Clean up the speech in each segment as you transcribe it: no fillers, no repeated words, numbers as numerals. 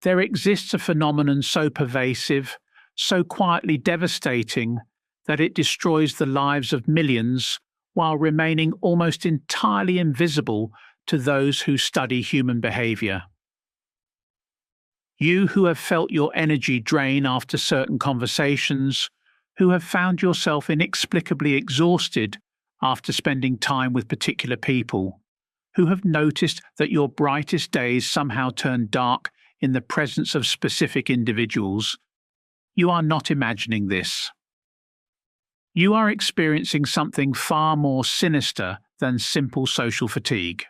There exists a phenomenon so pervasive, so quietly devastating, that it destroys the lives of millions while remaining almost entirely invisible to those who study human behavior. You who have felt your energy drain after certain conversations, who have found yourself inexplicably exhausted after spending time with particular people, who have noticed that your brightest days somehow turn dark in the presence of specific individuals, you are not imagining this. You are experiencing something far more sinister than simple social fatigue.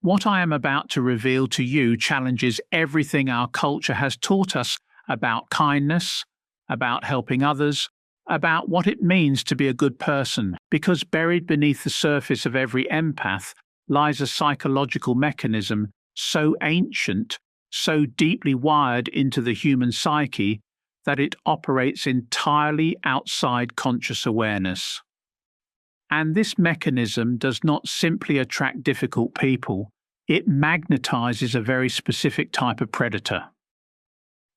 What I am about to reveal to you challenges everything our culture has taught us about kindness, about helping others, about what it means to be a good person, because buried beneath the surface of every empath lies a psychological mechanism so ancient, so deeply wired into the human psyche that it operates entirely outside conscious awareness. And this mechanism does not simply attract difficult people, it magnetizes a very specific type of predator.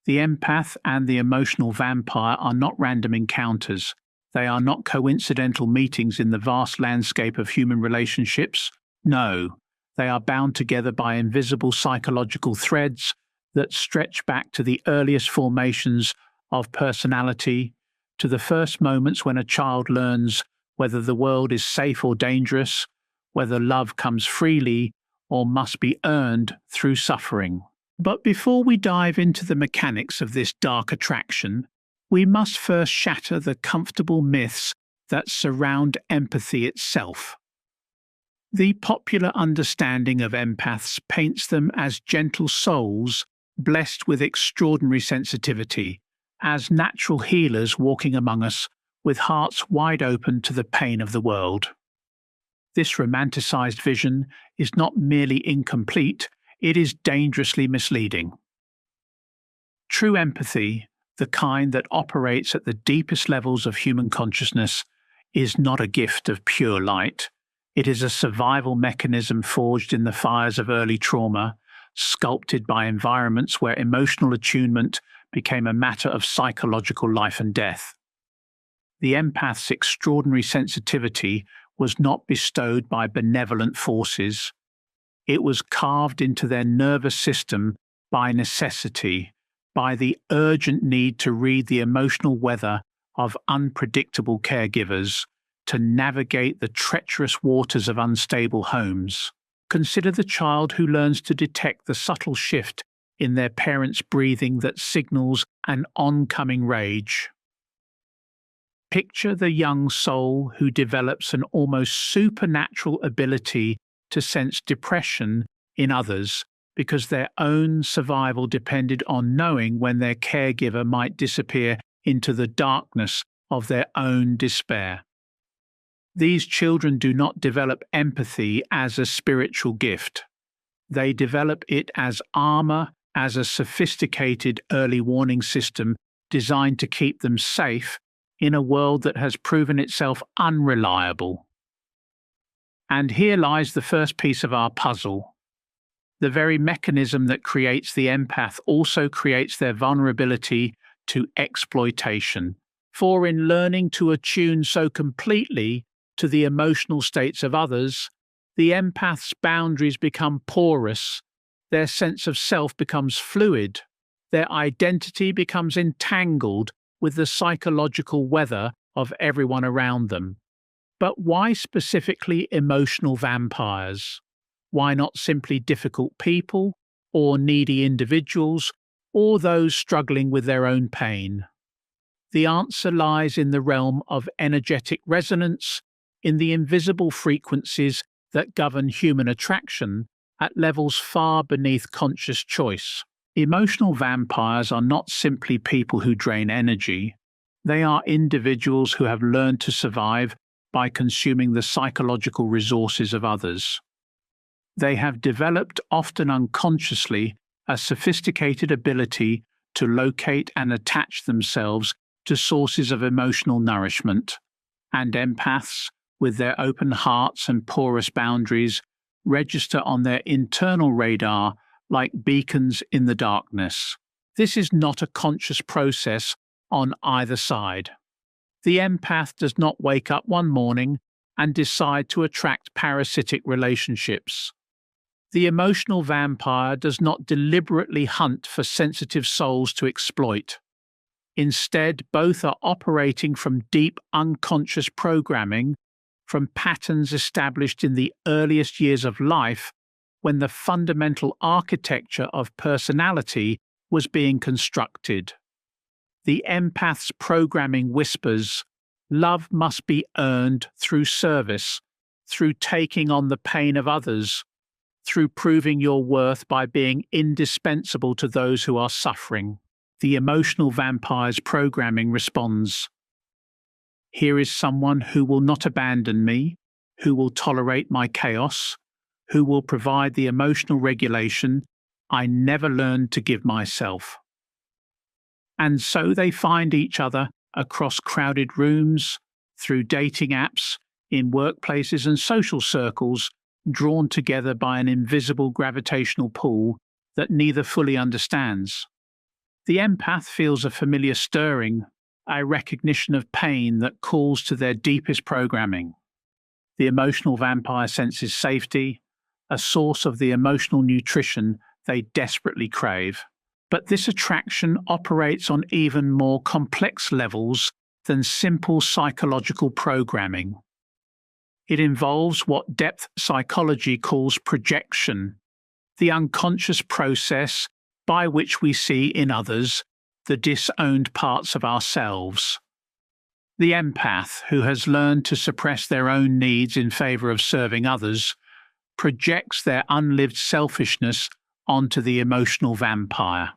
The empath and the emotional vampire are not random encounters. They are not coincidental meetings in the vast landscape of human relationships. No, they are bound together by invisible psychological threads that stretch back to the earliest formations of personality, to the first moments when a child learns whether the world is safe or dangerous, whether love comes freely or must be earned through suffering. But before we dive into the mechanics of this dark attraction, we must first shatter the comfortable myths that surround empathy itself. The popular understanding of empaths paints them as gentle souls blessed with extraordinary sensitivity, as natural healers walking among us with hearts wide open to the pain of the world. This romanticized vision is not merely incomplete, it is dangerously misleading. True empathy, the kind that operates at the deepest levels of human consciousness, is not a gift of pure light. It is a survival mechanism forged in the fires of early trauma, sculpted by environments where emotional attunement became a matter of psychological life and death. The empath's extraordinary sensitivity was not bestowed by benevolent forces. It was carved into their nervous system by necessity, by the urgent need to read the emotional weather of unpredictable caregivers, to navigate the treacherous waters of unstable homes. Consider the child who learns to detect the subtle shift in their parents' breathing that signals an oncoming rage. Picture the young soul who develops an almost supernatural ability to sense depression in others because their own survival depended on knowing when their caregiver might disappear into the darkness of their own despair. These children do not develop empathy as a spiritual gift. They develop it as armor, as a sophisticated early warning system designed to keep them safe in a world that has proven itself unreliable. And here lies the first piece of our puzzle. The very mechanism that creates the empath also creates their vulnerability to exploitation. For in learning to attune so completely to the emotional states of others, the empath's boundaries become porous, their sense of self becomes fluid, their identity becomes entangled with the psychological weather of everyone around them. But why specifically emotional vampires? Why not simply difficult people, or needy individuals, or those struggling with their own pain? The answer lies in the realm of energetic resonance, in the invisible frequencies that govern human attraction at levels far beneath conscious choice. Emotional vampires are not simply people who drain energy. They are individuals who have learned to survive by consuming the psychological resources of others. They have developed, often unconsciously, a sophisticated ability to locate and attach themselves to sources of emotional nourishment, and empaths, with their open hearts and porous boundaries, register on their internal radar like beacons in the darkness. This is not a conscious process on either side. The empath does not wake up one morning and decide to attract parasitic relationships. The emotional vampire does not deliberately hunt for sensitive souls to exploit. Instead, both are operating from deep unconscious programming, from patterns established in the earliest years of life when the fundamental architecture of personality was being constructed. The empath's programming whispers, love must be earned through service, through taking on the pain of others, through proving your worth by being indispensable to those who are suffering. The emotional vampire's programming responds, here is someone who will not abandon me, who will tolerate my chaos, who will provide the emotional regulation I never learned to give myself. And so they find each other across crowded rooms, through dating apps, in workplaces and social circles, drawn together by an invisible gravitational pull that neither fully understands. The empath feels a familiar stirring, a recognition of pain that calls to their deepest programming. The emotional vampire senses safety, a source of the emotional nutrition they desperately crave. But this attraction operates on even more complex levels than simple psychological programming. It involves what depth psychology calls projection, the unconscious process by which we see in others the disowned parts of ourselves. The empath, who has learned to suppress their own needs in favor of serving others, projects their unlived selfishness onto the emotional vampire.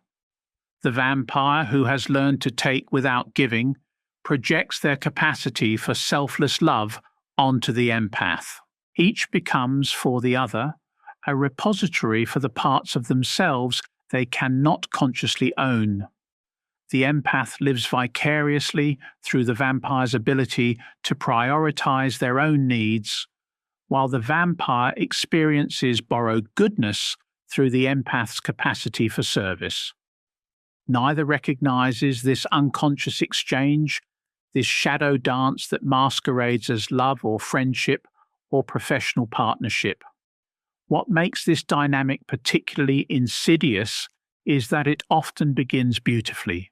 The vampire, who has learned to take without giving, projects their capacity for selfless love onto the empath. Each becomes, for the other, a repository for the parts of themselves they cannot consciously own. The empath lives vicariously through the vampire's ability to prioritize their own needs, while the vampire experiences borrowed goodness through the empath's capacity for service. Neither recognizes this unconscious exchange, this shadow dance that masquerades as love or friendship or professional partnership. What makes this dynamic particularly insidious is that it often begins beautifully.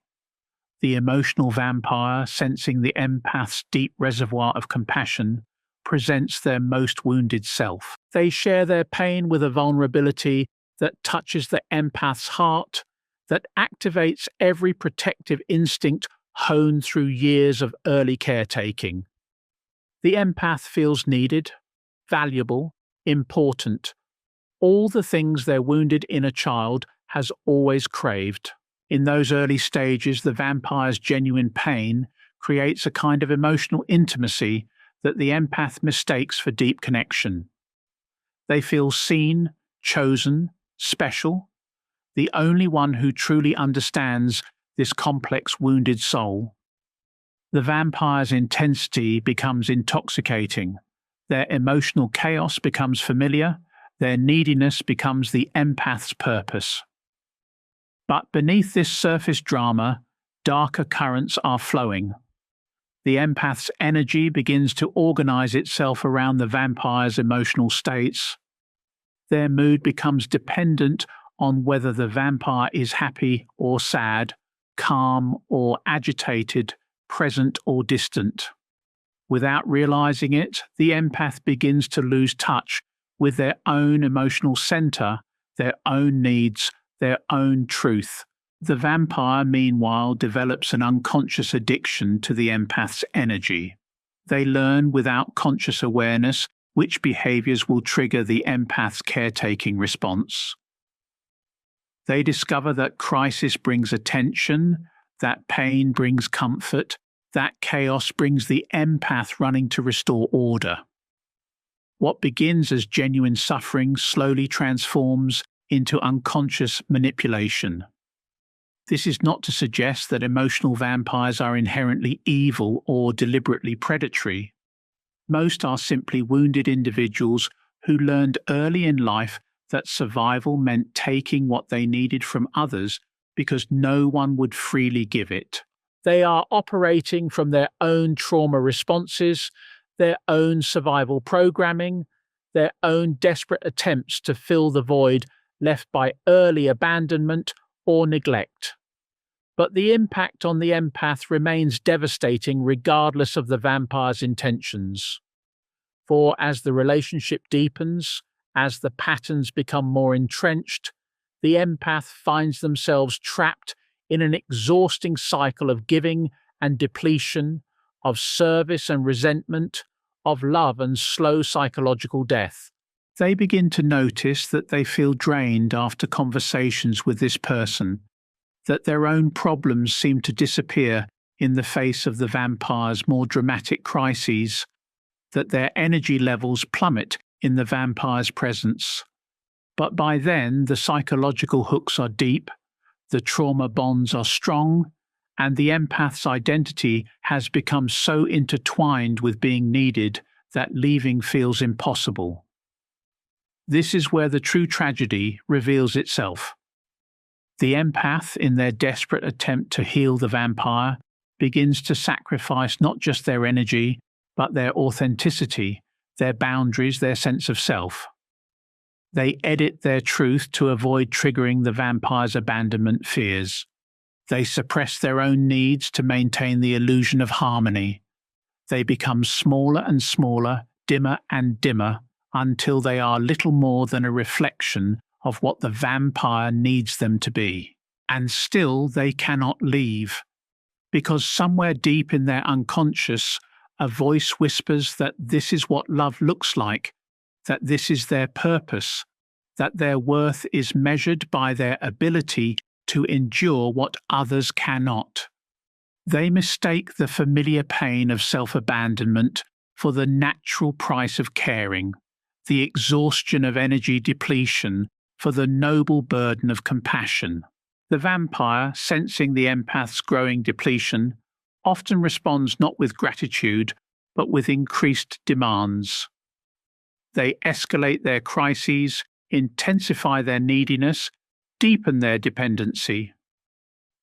The emotional vampire, sensing the empath's deep reservoir of compassion, presents their most wounded self. They share their pain with a vulnerability that touches the empath's heart, that activates every protective instinct honed through years of early caretaking. The empath feels needed, valuable, important, all the things their wounded inner child has always craved. In those early stages, the vampire's genuine pain creates a kind of emotional intimacy that the empath mistakes for deep connection. They feel seen, chosen, special, the only one who truly understands this complex wounded soul. The vampire's intensity becomes intoxicating. Their emotional chaos becomes familiar. Their neediness becomes the empath's purpose. But beneath this surface drama, darker currents are flowing. The empath's energy begins to organize itself around the vampire's emotional states. Their mood becomes dependent on whether the vampire is happy or sad, calm or agitated, present or distant. Without realizing it, the empath begins to lose touch with their own emotional center, their own needs, their own truth. The vampire, meanwhile, develops an unconscious addiction to the empath's energy. They learn without conscious awareness which behaviors will trigger the empath's caretaking response. They discover that crisis brings attention, that pain brings comfort, that chaos brings the empath running to restore order. What begins as genuine suffering slowly transforms into unconscious manipulation. This is not to suggest that emotional vampires are inherently evil or deliberately predatory. Most are simply wounded individuals who learned early in life that survival meant taking what they needed from others because no one would freely give it. They are operating from their own trauma responses, their own survival programming, their own desperate attempts to fill the void left by early abandonment or neglect. But the impact on the empath remains devastating regardless of the vampire's intentions. For as the relationship deepens, as the patterns become more entrenched, the empath finds themselves trapped in an exhausting cycle of giving and depletion, of service and resentment, of love and slow psychological death. They begin to notice that they feel drained after conversations with this person, that their own problems seem to disappear in the face of the vampire's more dramatic crises, that their energy levels plummet in the vampire's presence. But by then, the psychological hooks are deep, the trauma bonds are strong, and the empath's identity has become so intertwined with being needed that leaving feels impossible. This is where the true tragedy reveals itself. The empath, in their desperate attempt to heal the vampire, begins to sacrifice not just their energy, but their authenticity, their boundaries, their sense of self. They edit their truth to avoid triggering the vampire's abandonment fears. They suppress their own needs to maintain the illusion of harmony. They become smaller and smaller, dimmer and dimmer, until they are little more than a reflection of what the vampire needs them to be. And still they cannot leave, because somewhere deep in their unconscious, a voice whispers that this is what love looks like, that this is their purpose, that their worth is measured by their ability to endure what others cannot. They mistake the familiar pain of self-abandonment for the natural price of caring, the exhaustion of energy depletion for the noble burden of compassion. The vampire, sensing the empath's growing depletion, often responds not with gratitude, but with increased demands. They escalate their crises, intensify their neediness, deepen their dependency.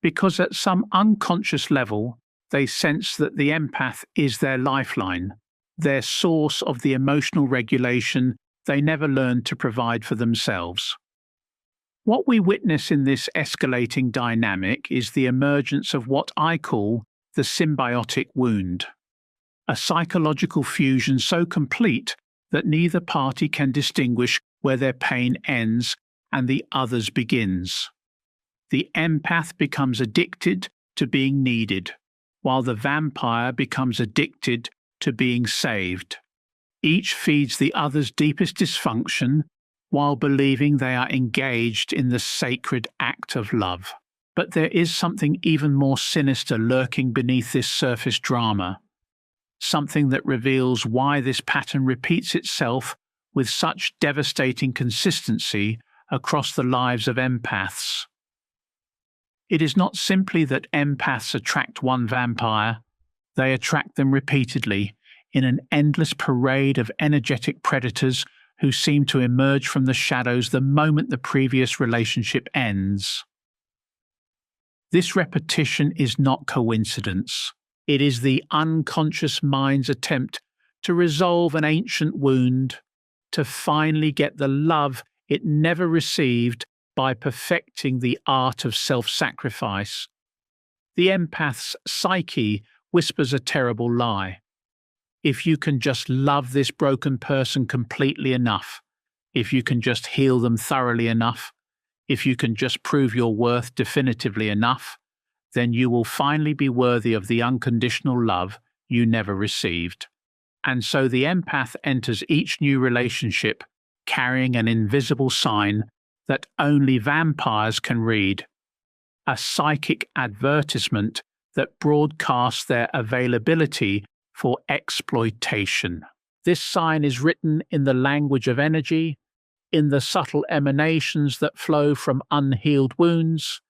Because at some unconscious level, they sense that the empath is their lifeline, their source of the emotional regulation they never learned to provide for themselves. What we witness in this escalating dynamic is the emergence of what I call the symbiotic wound, a psychological fusion so complete that neither party can distinguish where their pain ends and the other's begins. The empath becomes addicted to being needed, while the vampire becomes addicted to being saved. Each feeds the other's deepest dysfunction while believing they are engaged in the sacred act of love. But there is something even more sinister lurking beneath this surface drama, something that reveals why this pattern repeats itself with such devastating consistency across the lives of empaths. It is not simply that empaths attract one vampire, they attract them repeatedly in an endless parade of energetic predators who seem to emerge from the shadows the moment the previous relationship ends. This repetition is not coincidence. It is the unconscious mind's attempt to resolve an ancient wound, to finally get the love it never received by perfecting the art of self-sacrifice. The empath's psyche whispers a terrible lie. If you can just love this broken person completely enough, if you can just heal them thoroughly enough, if you can just prove your worth definitively enough, then you will finally be worthy of the unconditional love you never received. And so the empath enters each new relationship carrying an invisible sign that only vampires can read, a psychic advertisement that broadcasts their availability for exploitation. This sign is written in the language of energy, in the subtle emanations that flow from unhealed wounds,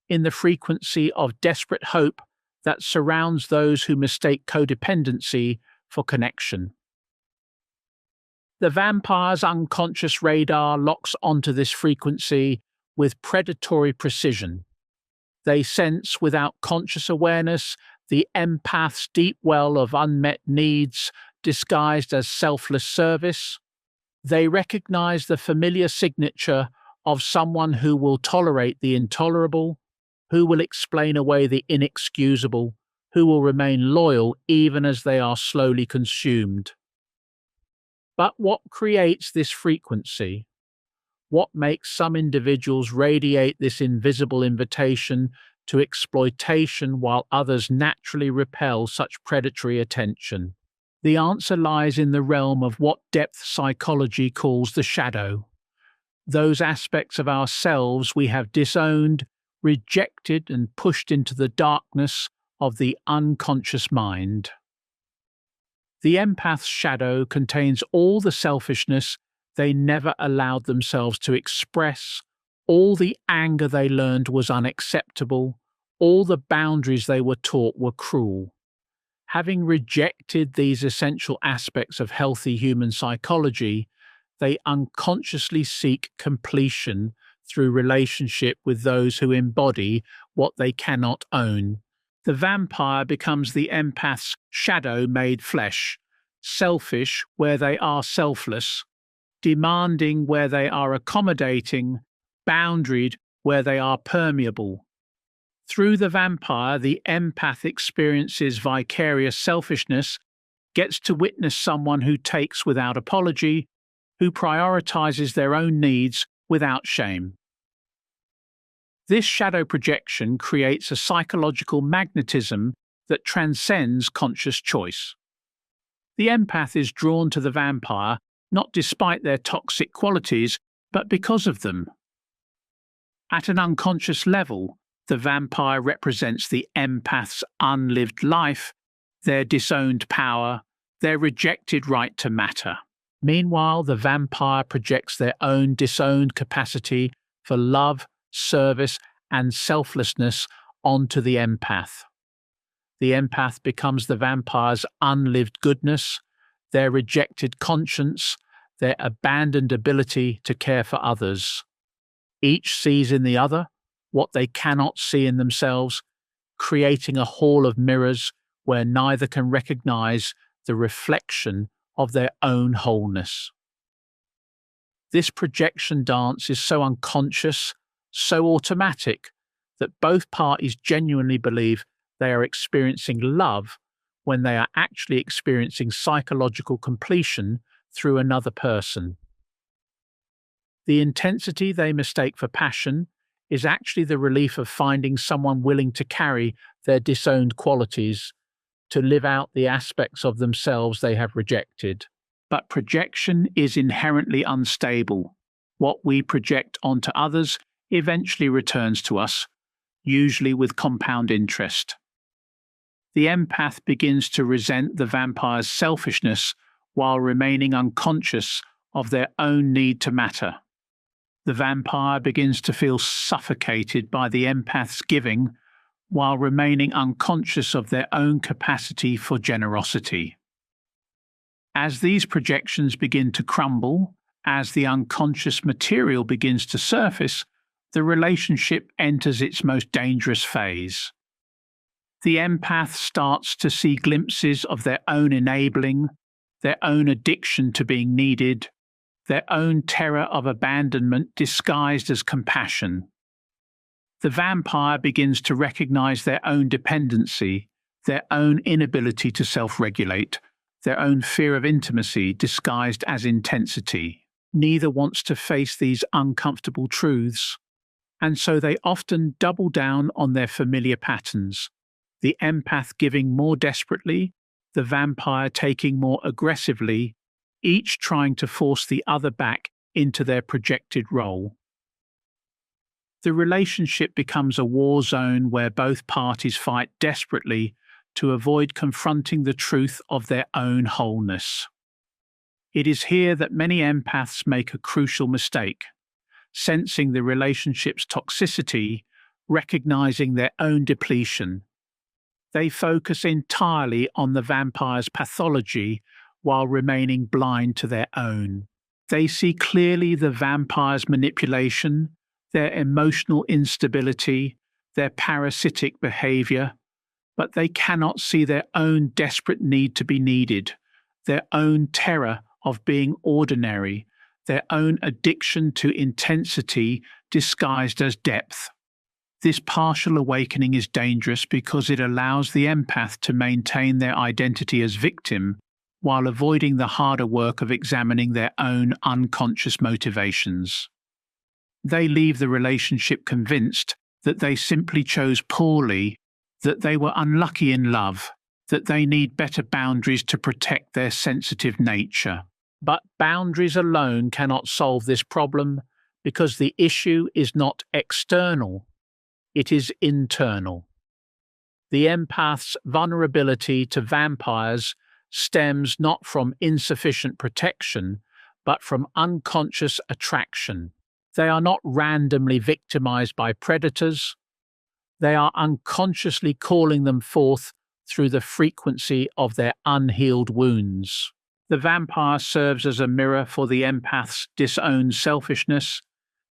in the frequency of desperate hope that surrounds those who mistake codependency for connection. The vampire's unconscious radar locks onto this frequency with predatory precision. They sense without conscious awareness the empath's deep well of unmet needs disguised as selfless service. They recognize the familiar signature of someone who will tolerate the intolerable, who will explain away the inexcusable, who will remain loyal even as they are slowly consumed. But what creates this frequency? What makes some individuals radiate this invisible invitation to exploitation while others naturally repel such predatory attention? The answer lies in the realm of what depth psychology calls the shadow. Those aspects of ourselves we have disowned, rejected, and pushed into the darkness of the unconscious mind. The empath's shadow contains all the selfishness they never allowed themselves to express, all the anger they learned was unacceptable, all the boundaries they were taught were cruel. Having rejected these essential aspects of healthy human psychology, they unconsciously seek completion through relationship with those who embody what they cannot own. The vampire becomes the empath's shadow made flesh, selfish where they are selfless, demanding where they are accommodating, boundaried where they are permeable. Through the vampire, the empath experiences vicarious selfishness, gets to witness someone who takes without apology, who prioritizes their own needs without shame. This shadow projection creates a psychological magnetism that transcends conscious choice. The empath is drawn to the vampire not despite their toxic qualities, but because of them. At an unconscious level, the vampire represents the empath's unlived life, their disowned power, their rejected right to matter. Meanwhile, the vampire projects their own disowned capacity for love, service, and selflessness onto the empath. The empath becomes the vampire's unlived goodness, their rejected conscience, their abandoned ability to care for others. Each sees in the other what they cannot see in themselves, creating a hall of mirrors where neither can recognize the reflection of their own wholeness. This projection dance is so unconscious, so automatic, that both parties genuinely believe they are experiencing love when they are actually experiencing psychological completion through another person. The intensity they mistake for passion is actually the relief of finding someone willing to carry their disowned qualities, to live out the aspects of themselves they have rejected. But projection is inherently unstable. What we project onto others eventually returns to us, usually with compound interest. The empath begins to resent the vampire's selfishness while remaining unconscious of their own need to matter. The vampire begins to feel suffocated by the empath's giving while remaining unconscious of their own capacity for generosity. As these projections begin to crumble, as the unconscious material begins to surface, the relationship enters its most dangerous phase. The empath starts to see glimpses of their own enabling, their own addiction to being needed, their own terror of abandonment disguised as compassion. The vampire begins to recognize their own dependency, their own inability to self-regulate, their own fear of intimacy disguised as intensity. Neither wants to face these uncomfortable truths, and so they often double down on their familiar patterns, the empath giving more desperately, the vampire taking more aggressively, each trying to force the other back into their projected role. The relationship becomes a war zone where both parties fight desperately to avoid confronting the truth of their own wholeness. It is here that many empaths make a crucial mistake, sensing the relationship's toxicity, recognizing their own depletion. They focus entirely on the vampire's pathology while remaining blind to their own. They see clearly the vampire's manipulation, their emotional instability, their parasitic behavior, but they cannot see their own desperate need to be needed, their own terror of being ordinary, their own addiction to intensity disguised as depth. This partial awakening is dangerous because it allows the empath to maintain their identity as victim while avoiding the harder work of examining their own unconscious motivations. They leave the relationship convinced that they simply chose poorly, that they were unlucky in love, that they need better boundaries to protect their sensitive nature. But boundaries alone cannot solve this problem because the issue is not external, it is internal. The empath's vulnerability to vampires stems not from insufficient protection, but from unconscious attraction. They are not randomly victimized by predators. They are unconsciously calling them forth through the frequency of their unhealed wounds. The vampire serves as a mirror for the empath's disowned selfishness,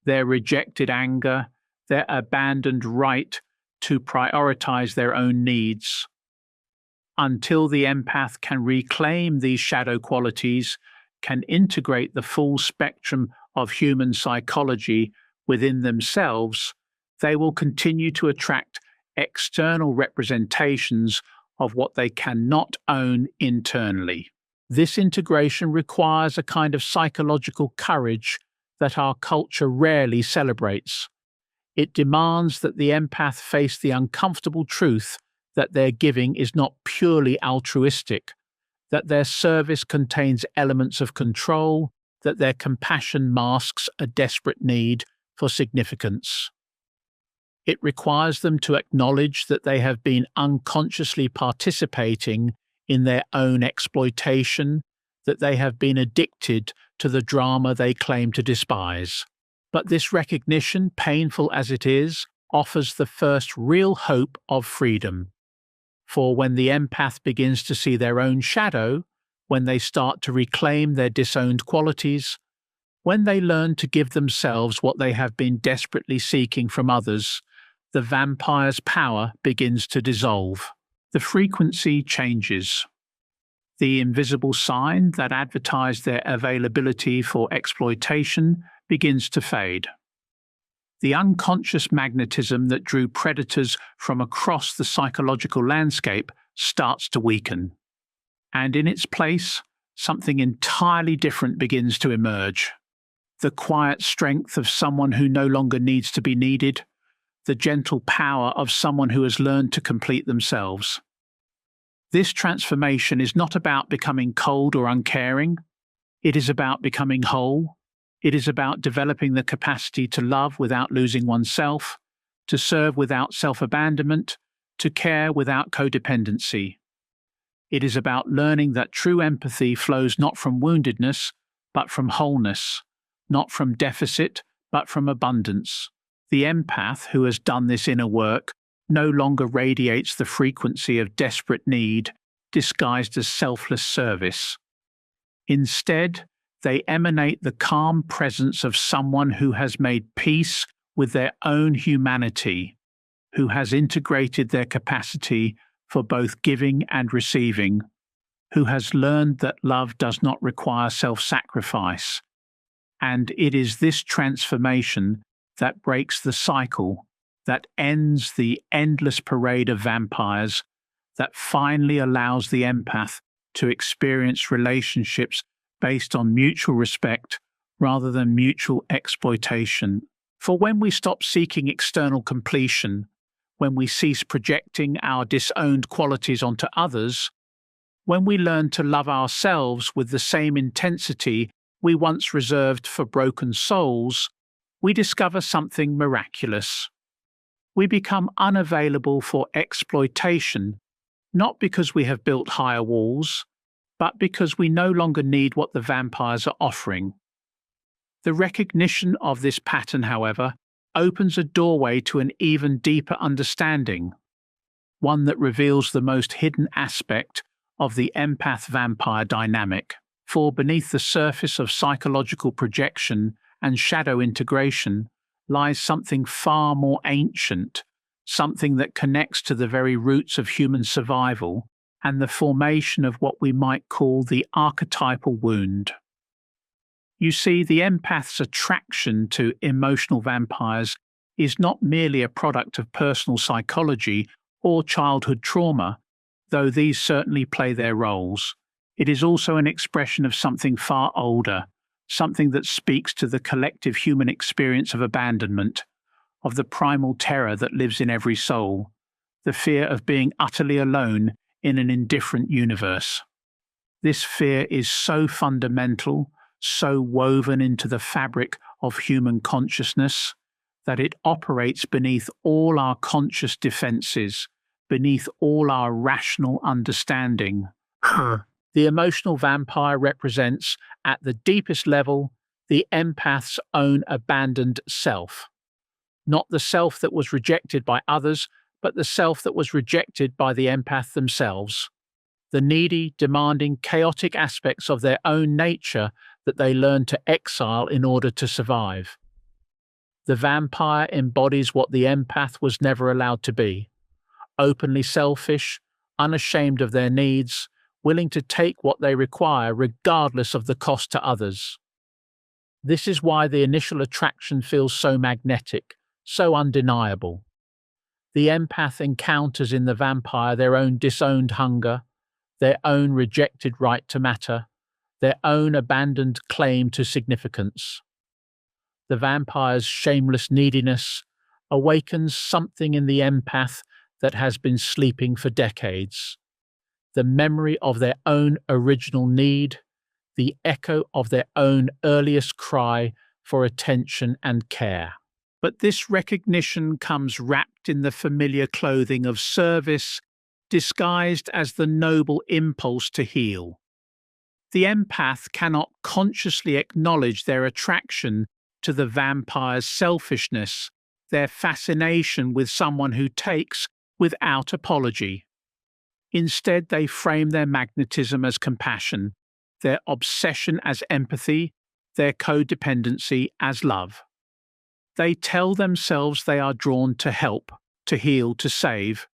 their rejected anger, their abandoned right to prioritize their own needs. Until the empath can reclaim these shadow qualities, can integrate the full spectrum of human psychology within themselves, they will continue to attract external representations of what they cannot own internally. This integration requires a kind of psychological courage that our culture rarely celebrates. It demands that the empath face the uncomfortable truth that their giving is not purely altruistic, that their service contains elements of control, that their compassion masks a desperate need for significance. It requires them to acknowledge that they have been unconsciously participating in their own exploitation, that they have been addicted to the drama they claim to despise. But this recognition, painful as it is, offers the first real hope of freedom. For when the empath begins to see their own shadow, when they start to reclaim their disowned qualities, when they learn to give themselves what they have been desperately seeking from others, the vampire's power begins to dissolve. The frequency changes. The invisible sign that advertised their availability for exploitation begins to fade. The unconscious magnetism that drew predators from across the psychological landscape starts to weaken. And in its place, something entirely different begins to emerge. The quiet strength of someone who no longer needs to be needed, the gentle power of someone who has learned to complete themselves. This transformation is not about becoming cold or uncaring. It is about becoming whole. It is about developing the capacity to love without losing oneself, to serve without self-abandonment, to care without codependency. It is about learning that true empathy flows not from woundedness, but from wholeness, not from deficit, but from abundance. The empath who has done this inner work no longer radiates the frequency of desperate need disguised as selfless service. Instead, they emanate the calm presence of someone who has made peace with their own humanity, who has integrated their capacity for both giving and receiving, who has learned that love does not require self-sacrifice. And it is this transformation that breaks the cycle, that ends the endless parade of vampires, that finally allows the empath to experience relationships based on mutual respect rather than mutual exploitation. For when we stop seeking external completion, when we cease projecting our disowned qualities onto others, when we learn to love ourselves with the same intensity we once reserved for broken souls, we discover something miraculous. We become unavailable for exploitation, not because we have built higher walls, but because we no longer need what the vampires are offering. The recognition of this pattern, however, opens a doorway to an even deeper understanding, one that reveals the most hidden aspect of the empath-vampire dynamic. For beneath the surface of psychological projection and shadow integration lies something far more ancient, something that connects to the very roots of human survival and the formation of what we might call the archetypal wound. You see, the empath's attraction to emotional vampires is not merely a product of personal psychology or childhood trauma, though these certainly play their roles. It is also an expression of something far older, something that speaks to the collective human experience of abandonment, of the primal terror that lives in every soul, the fear of being utterly alone in an indifferent universe. This fear is so fundamental, so woven into the fabric of human consciousness, that it operates beneath all our conscious defenses, beneath all our rational understanding. The emotional vampire represents, at the deepest level, the empath's own abandoned self. Not the self that was rejected by others, but the self that was rejected by the empath themselves. The needy, demanding, chaotic aspects of their own nature that they learn to exile in order to survive. The vampire embodies what the empath was never allowed to be: openly selfish, unashamed of their needs, willing to take what they require regardless of the cost to others. This is why the initial attraction feels so magnetic, so undeniable. The empath encounters in the vampire their own disowned hunger, their own rejected right to matter, their own abandoned claim to significance. The vampire's shameless neediness awakens something in the empath that has been sleeping for decades. The memory of their own original need, the echo of their own earliest cry for attention and care. But this recognition comes wrapped in the familiar clothing of service, disguised as the noble impulse to heal. The empath cannot consciously acknowledge their attraction to the vampire's selfishness, their fascination with someone who takes without apology. Instead, they frame their magnetism as compassion, their obsession as empathy, their codependency as love. They tell themselves they are drawn to help, to heal, to save,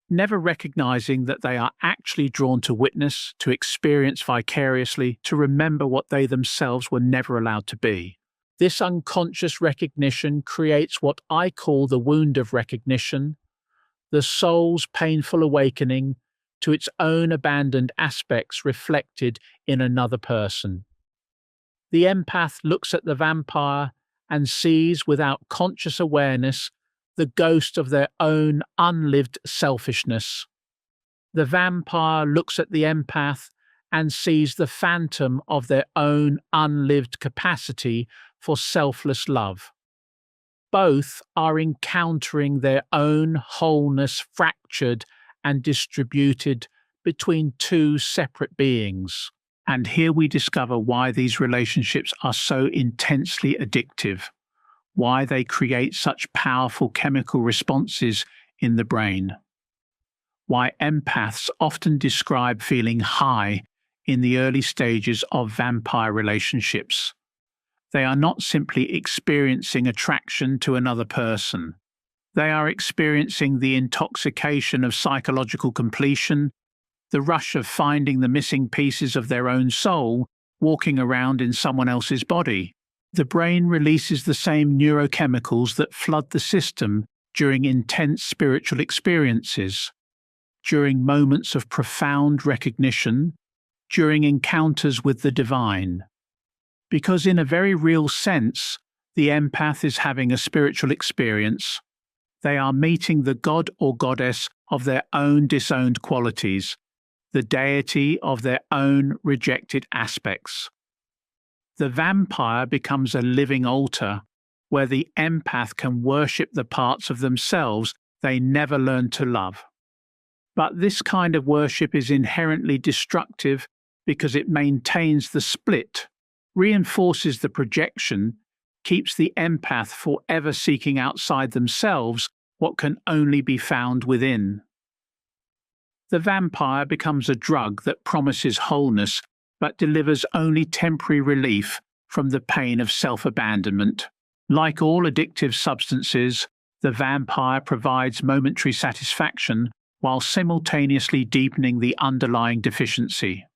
never recognizing that they are actually drawn to witness, to experience vicariously, to remember what they themselves were never allowed to be. This unconscious recognition creates what I call the wound of recognition, the soul's painful awakening to its own abandoned aspects reflected in another person. The empath looks at the vampire and sees without conscious awareness the ghost of their own unlived selfishness. The vampire looks at the empath and sees the phantom of their own unlived capacity for selfless love. Both are encountering their own wholeness fractured and distributed between two separate beings. And here we discover why these relationships are so intensely addictive, why they create such powerful chemical responses in the brain, why empaths often describe feeling high in the early stages of vampire relationships. They are not simply experiencing attraction to another person. They are experiencing the intoxication of psychological completion, the rush of finding the missing pieces of their own soul walking around in someone else's body. The brain releases the same neurochemicals that flood the system during intense spiritual experiences, during moments of profound recognition, during encounters with the divine. Because in a very real sense, the empath is having a spiritual experience. They are meeting the god or goddess of their own disowned qualities, the deity of their own rejected aspects. The vampire becomes a living altar where the empath can worship the parts of themselves they never learned to love. But this kind of worship is inherently destructive because it maintains the split, reinforces the projection, keeps the empath forever seeking outside themselves what can only be found within. The vampire becomes a drug that promises wholeness but delivers only temporary relief from the pain of self-abandonment. Like all addictive substances, the vampire provides momentary satisfaction while simultaneously deepening the underlying deficiency.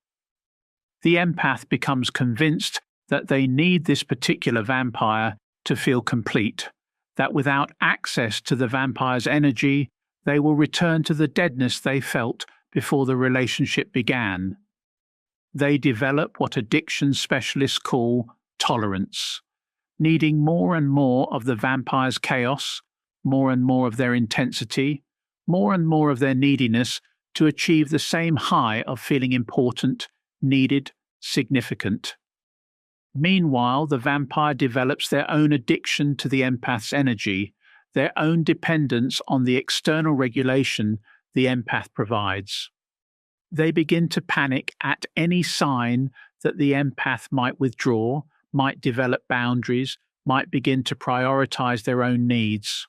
The empath becomes convinced that they need this particular vampire to feel complete, that without access to the vampire's energy, they will return to the deadness they felt before the relationship began. They develop what addiction specialists call tolerance, needing more and more of the vampire's chaos, more and more of their intensity, more and more of their neediness to achieve the same high of feeling important, needed, significant. Meanwhile, the vampire develops their own addiction to the empath's energy, their own dependence on the external regulation the empath provides. They begin to panic at any sign that the empath might withdraw, might develop boundaries, might begin to prioritize their own needs.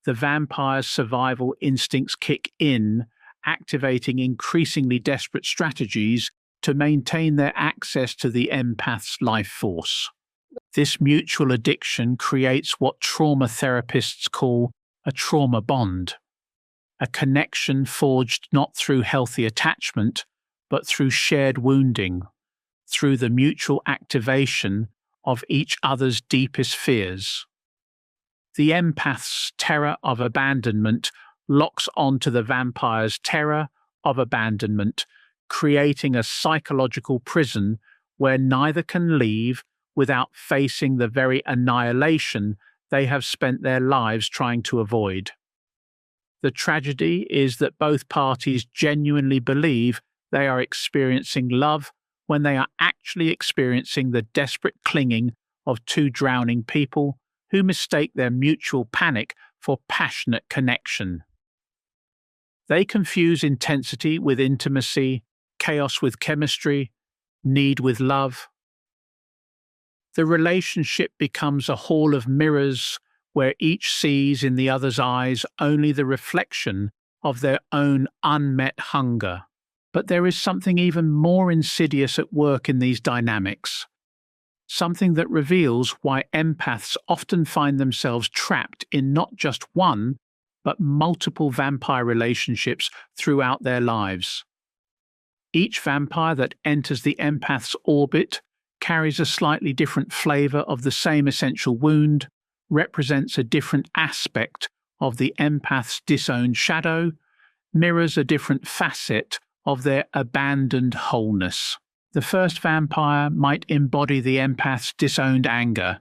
The vampire's survival instincts kick in, activating increasingly desperate strategies to maintain their access to the empath's life force. This mutual addiction creates what trauma therapists call a trauma bond, a connection forged not through healthy attachment, but through shared wounding, through the mutual activation of each other's deepest fears. The empath's terror of abandonment locks onto the vampire's terror of abandonment, creating a psychological prison where neither can leave without facing the very annihilation they have spent their lives trying to avoid. The tragedy is that both parties genuinely believe they are experiencing love when they are actually experiencing the desperate clinging of two drowning people who mistake their mutual panic for passionate connection. They confuse intensity with intimacy, chaos with chemistry, need with love. The relationship becomes a hall of mirrors where each sees in the other's eyes only the reflection of their own unmet hunger. But there is something even more insidious at work in these dynamics, something that reveals why empaths often find themselves trapped in not just one, but multiple vampire relationships throughout their lives. Each vampire that enters the empath's orbit carries a slightly different flavor of the same essential wound, represents a different aspect of the empath's disowned shadow, mirrors a different facet of their abandoned wholeness. The first vampire might embody the empath's disowned anger,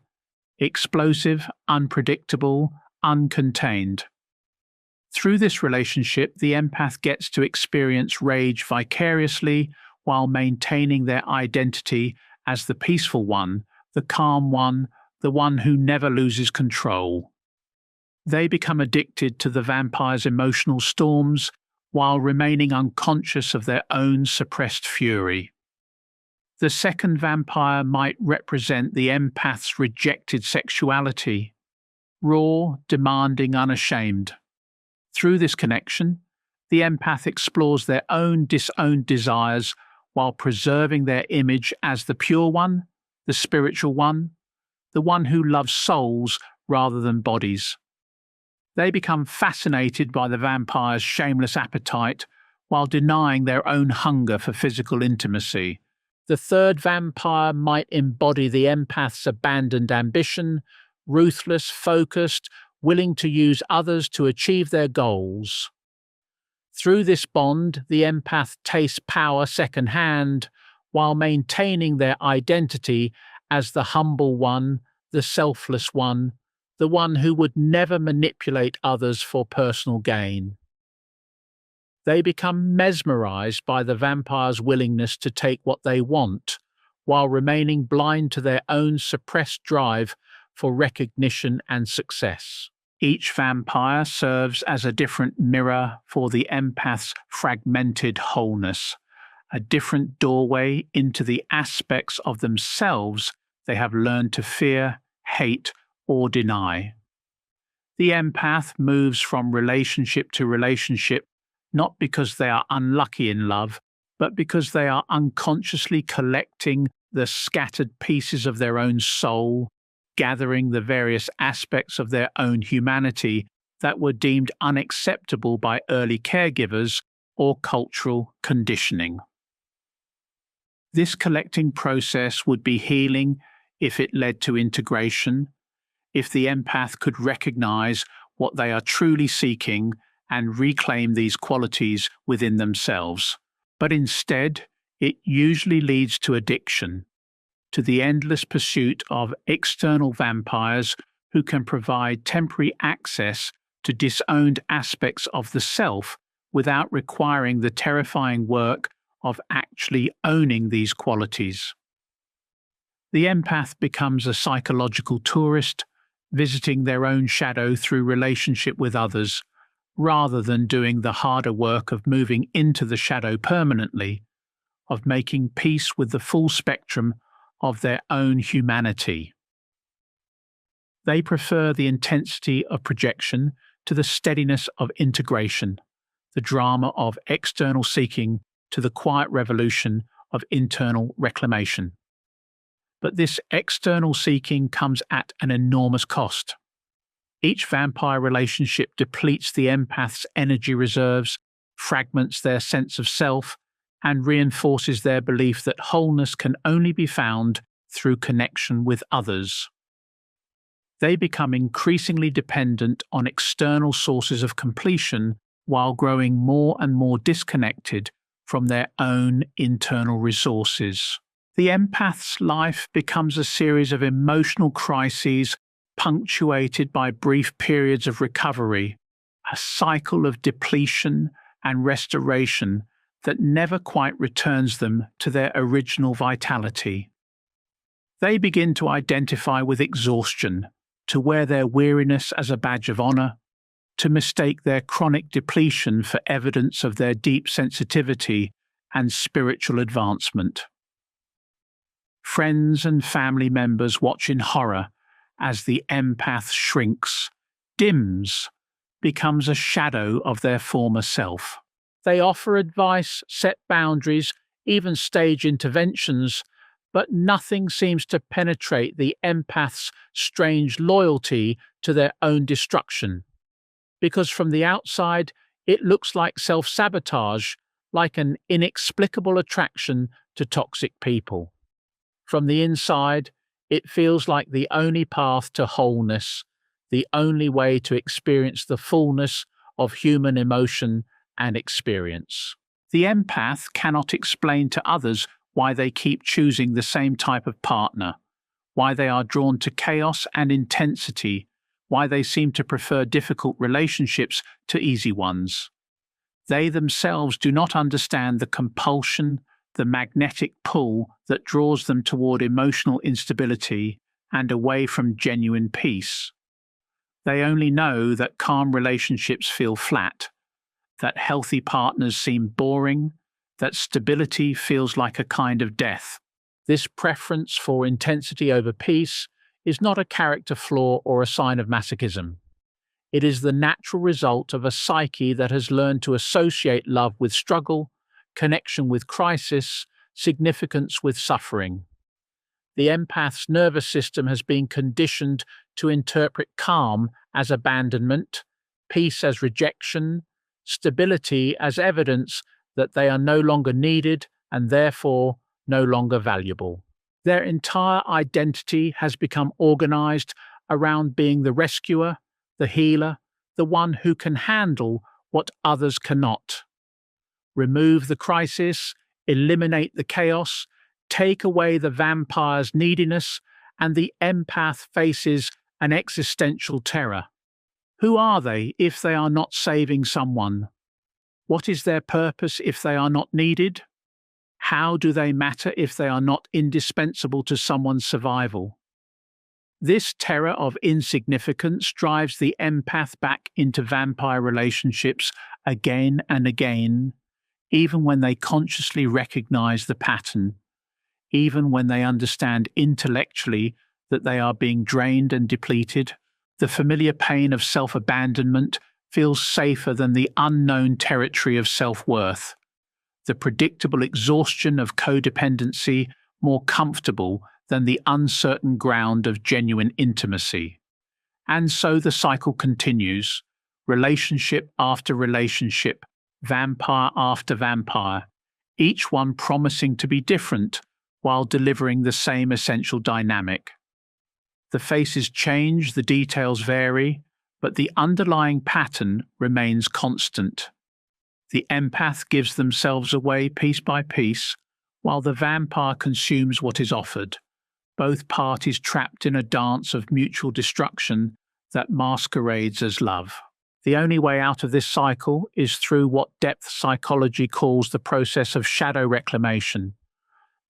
explosive, unpredictable, uncontained. Through this relationship, the empath gets to experience rage vicariously while maintaining their identity as the peaceful one, the calm one, the one who never loses control. They become addicted to the vampire's emotional storms while remaining unconscious of their own suppressed fury. The second vampire might represent the empath's rejected sexuality, raw, demanding, unashamed. Through this connection, the empath explores their own disowned desires while preserving their image as the pure one, the spiritual one, the one who loves souls rather than bodies. They become fascinated by the vampire's shameless appetite while denying their own hunger for physical intimacy. The third vampire might embody the empath's abandoned ambition, ruthless, focused, willing to use others to achieve their goals. Through this bond, the empath tastes power secondhand while maintaining their identity as the humble one, the selfless one, the one who would never manipulate others for personal gain. They become mesmerized by the vampire's willingness to take what they want, while remaining blind to their own suppressed drive for recognition and success. Each vampire serves as a different mirror for the empath's fragmented wholeness, a different doorway into the aspects of themselves they have learned to fear, hate, or deny. The empath moves from relationship to relationship, not because they are unlucky in love, but because they are unconsciously collecting the scattered pieces of their own soul, gathering the various aspects of their own humanity that were deemed unacceptable by early caregivers or cultural conditioning. This collecting process would be healing if it led to integration, if the empath could recognize what they are truly seeking and reclaim these qualities within themselves. But instead, it usually leads to addiction, to the endless pursuit of external vampires who can provide temporary access to disowned aspects of the self without requiring the terrifying work of actually owning these qualities. The empath becomes a psychological tourist, visiting their own shadow through relationship with others, rather than doing the harder work of moving into the shadow permanently, of making peace with the full spectrum of their own humanity. They prefer the intensity of projection to the steadiness of integration, the drama of external seeking to the quiet revolution of internal reclamation. But this external seeking comes at an enormous cost. Each vampire relationship depletes the empath's energy reserves, fragments their sense of self, and reinforces their belief that wholeness can only be found through connection with others. They become increasingly dependent on external sources of completion while growing more and more disconnected from their own internal resources. The empath's life becomes a series of emotional crises punctuated by brief periods of recovery, a cycle of depletion and restoration that never quite returns them to their original vitality. They begin to identify with exhaustion, to wear their weariness as a badge of honor, to mistake their chronic depletion for evidence of their deep sensitivity and spiritual advancement. Friends and family members watch in horror as the empath shrinks, dims, becomes a shadow of their former self. They offer advice, set boundaries, even stage interventions, but nothing seems to penetrate the empath's strange loyalty to their own destruction. Because from the outside, it looks like self-sabotage, like an inexplicable attraction to toxic people. From the inside, it feels like the only path to wholeness, the only way to experience the fullness of human emotion and experience. The empath cannot explain to others why they keep choosing the same type of partner, why they are drawn to chaos and intensity, why they seem to prefer difficult relationships to easy ones. They themselves do not understand the compulsion, the magnetic pull that draws them toward emotional instability and away from genuine peace. They only know that calm relationships feel flat, that healthy partners seem boring, that stability feels like a kind of death. This preference for intensity over peace is not a character flaw or a sign of masochism. It is the natural result of a psyche that has learned to associate love with struggle, connection with crisis, significance with suffering. The empath's nervous system has been conditioned to interpret calm as abandonment, peace as rejection, stability as evidence that they are no longer needed and therefore no longer valuable. Their entire identity has become organized around being the rescuer, the healer, the one who can handle what others cannot. Remove the crisis, eliminate the chaos, take away the vampire's neediness, and the empath faces an existential terror. Who are they if they are not saving someone? What is their purpose if they are not needed? How do they matter if they are not indispensable to someone's survival? This terror of insignificance drives the empath back into vampire relationships again and again, even when they consciously recognize the pattern, even when they understand intellectually that they are being drained and depleted. The familiar pain of self-abandonment feels safer than the unknown territory of self-worth, the predictable exhaustion of codependency more comfortable than the uncertain ground of genuine intimacy. And so the cycle continues, relationship after relationship, vampire after vampire, each one promising to be different while delivering the same essential dynamic. The faces change, the details vary, but the underlying pattern remains constant. The empath gives themselves away piece by piece, while the vampire consumes what is offered, both parties trapped in a dance of mutual destruction that masquerades as love. The only way out of this cycle is through what depth psychology calls the process of shadow reclamation,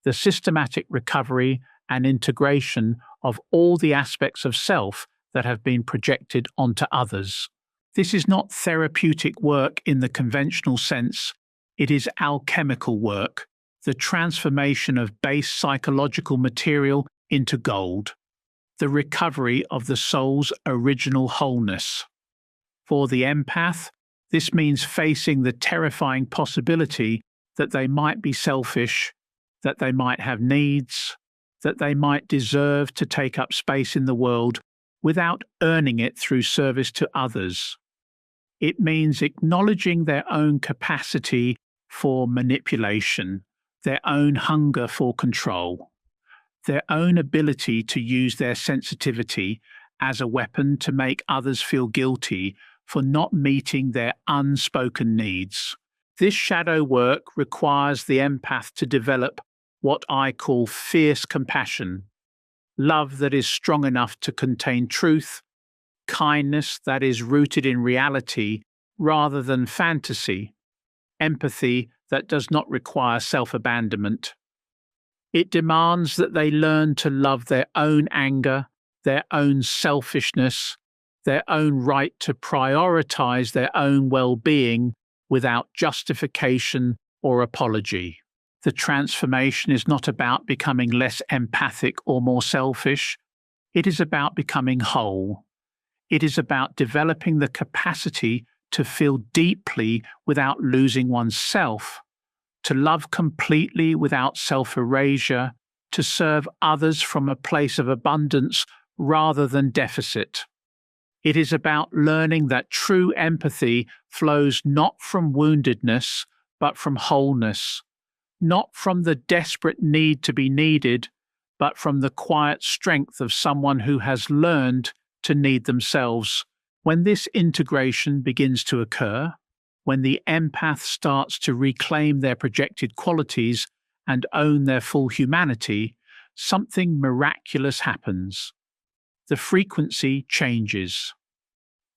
the systematic recovery and integration of all the aspects of self that have been projected onto others. This is not therapeutic work in the conventional sense, it is alchemical work, the transformation of base psychological material into gold, the recovery of the soul's original wholeness. For the empath, this means facing the terrifying possibility that they might be selfish, that they might have needs, that they might deserve to take up space in the world without earning it through service to others. It means acknowledging their own capacity for manipulation, their own hunger for control, their own ability to use their sensitivity as a weapon to make others feel guilty for not meeting their unspoken needs. This shadow work requires the empath to develop what I call fierce compassion, love that is strong enough to contain truth, kindness that is rooted in reality rather than fantasy, empathy that does not require self-abandonment. It demands that they learn to love their own anger, their own selfishness, their own right to prioritize their own well-being without justification or apology. The transformation is not about becoming less empathic or more selfish. It is about becoming whole. It is about developing the capacity to feel deeply without losing oneself, to love completely without self-erasure, to serve others from a place of abundance rather than deficit. It is about learning that true empathy flows not from woundedness, but from wholeness, not from the desperate need to be needed, but from the quiet strength of someone who has learned to need themselves. When this integration begins to occur, when the empath starts to reclaim their projected qualities and own their full humanity, something miraculous happens. The frequency changes.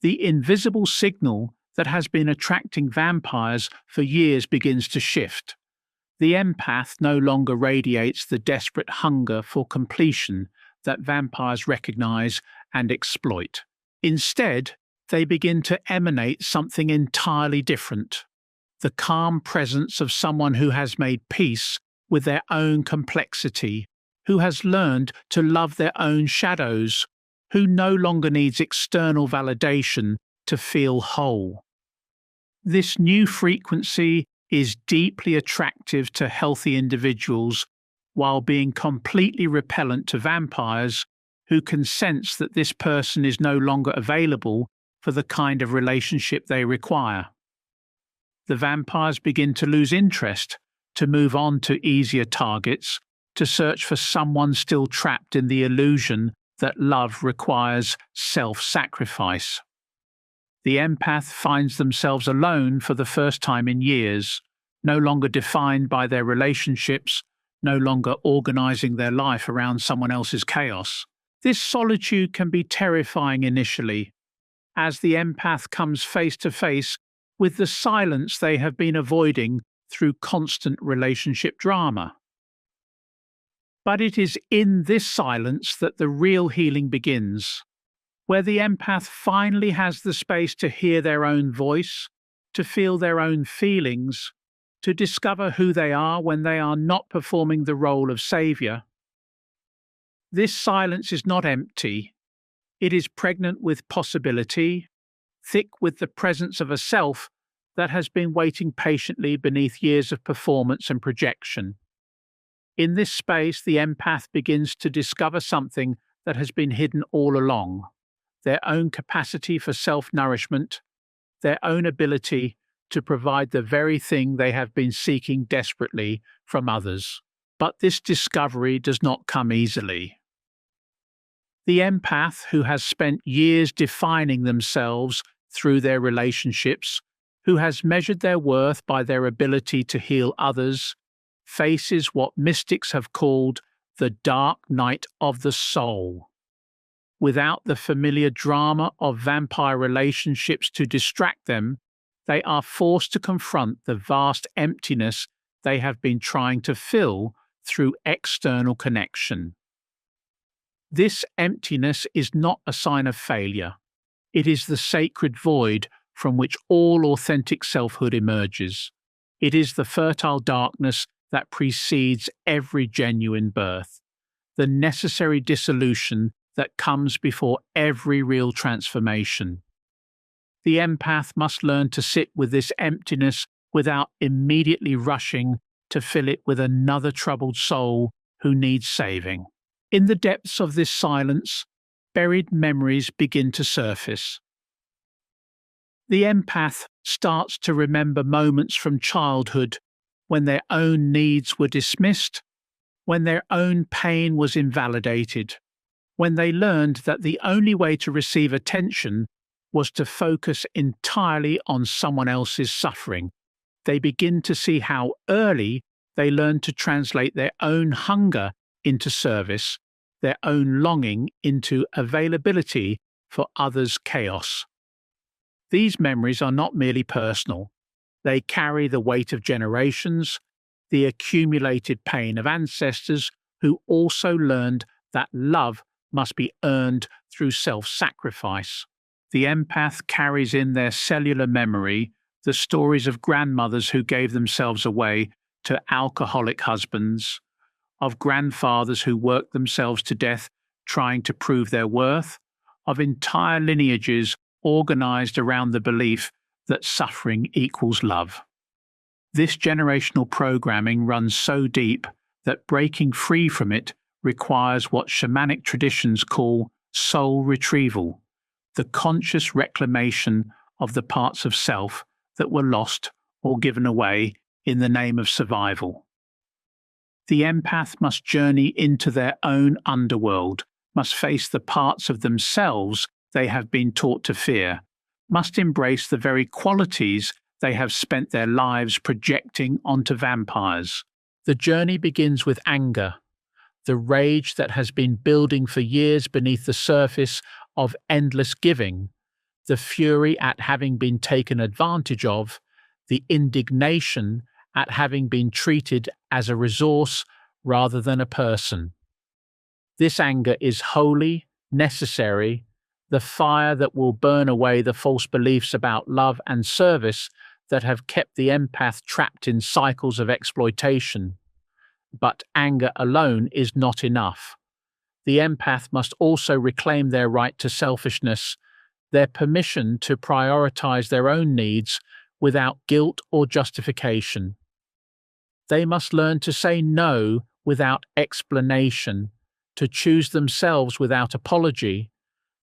The invisible signal that has been attracting vampires for years begins to shift. The empath no longer radiates the desperate hunger for completion that vampires recognize and exploit. Instead, they begin to emanate something entirely different, the calm presence of someone who has made peace with their own complexity, who has learned to love their own shadows, who no longer needs external validation to feel whole. This new frequency is deeply attractive to healthy individuals while being completely repellent to vampires who can sense that this person is no longer available for the kind of relationship they require. The vampires begin to lose interest, to move on to easier targets, to search for someone still trapped in the illusion that love requires self-sacrifice. The empath finds themselves alone for the first time in years, no longer defined by their relationships, no longer organizing their life around someone else's chaos. This solitude can be terrifying initially, as the empath comes face to face with the silence they have been avoiding through constant relationship drama. But it is in this silence that the real healing begins, where the empath finally has the space to hear their own voice, to feel their own feelings, to discover who they are when they are not performing the role of savior. This silence is not empty. It is pregnant with possibility, thick with the presence of a self that has been waiting patiently beneath years of performance and projection. In this space, the empath begins to discover something that has been hidden all along: their own capacity for self-nourishment, their own ability to provide the very thing they have been seeking desperately from others. But this discovery does not come easily. The empath, who has spent years defining themselves through their relationships, who has measured their worth by their ability to heal others, faces what mystics have called the dark night of the soul. Without the familiar drama of vampire relationships to distract them, they are forced to confront the vast emptiness they have been trying to fill through external connection. This emptiness is not a sign of failure. It is the sacred void from which all authentic selfhood emerges. It is the fertile darkness that precedes every genuine birth, the necessary dissolution that comes before every real transformation. The empath must learn to sit with this emptiness without immediately rushing to fill it with another troubled soul who needs saving. In the depths of this silence, buried memories begin to surface. The empath starts to remember moments from childhood when their own needs were dismissed, when their own pain was invalidated, when they learned that the only way to receive attention was to focus entirely on someone else's suffering. They begin to see how early they learned to translate their own hunger into service, their own longing into availability for others' chaos. These memories are not merely personal. They carry the weight of generations, the accumulated pain of ancestors who also learned that love must be earned through self-sacrifice. The empath carries in their cellular memory the stories of grandmothers who gave themselves away to alcoholic husbands, of grandfathers who worked themselves to death trying to prove their worth, of entire lineages organized around the belief that suffering equals love. This generational programming runs so deep that breaking free from it requires what shamanic traditions call soul retrieval, the conscious reclamation of the parts of self that were lost or given away in the name of survival. The empath must journey into their own underworld, must face the parts of themselves they have been taught to fear, must embrace the very qualities they have spent their lives projecting onto vampires. The journey begins with anger, the rage that has been building for years beneath the surface of endless giving, the fury at having been taken advantage of, the indignation at having been treated as a resource rather than a person. This anger is holy, necessary, the fire that will burn away the false beliefs about love and service that have kept the empath trapped in cycles of exploitation. But anger alone is not enough. The empath must also reclaim their right to selfishness, their permission to prioritize their own needs without guilt or justification. They must learn to say no without explanation, to choose themselves without apology,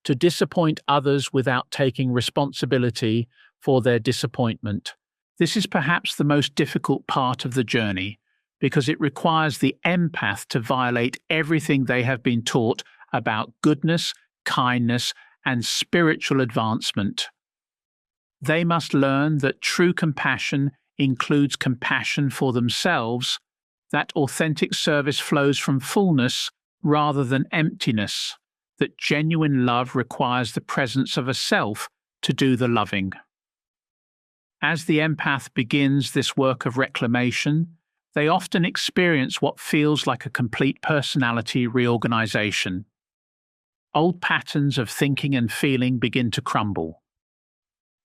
to disappoint others without taking responsibility for their disappointment. This is perhaps the most difficult part of the journey, because it requires the empath to violate everything they have been taught about goodness, kindness, and spiritual advancement. They must learn that true compassion includes compassion for themselves, that authentic service flows from fullness rather than emptiness, that genuine love requires the presence of a self to do the loving. As the empath begins this work of reclamation, they often experience what feels like a complete personality reorganization. Old patterns of thinking and feeling begin to crumble.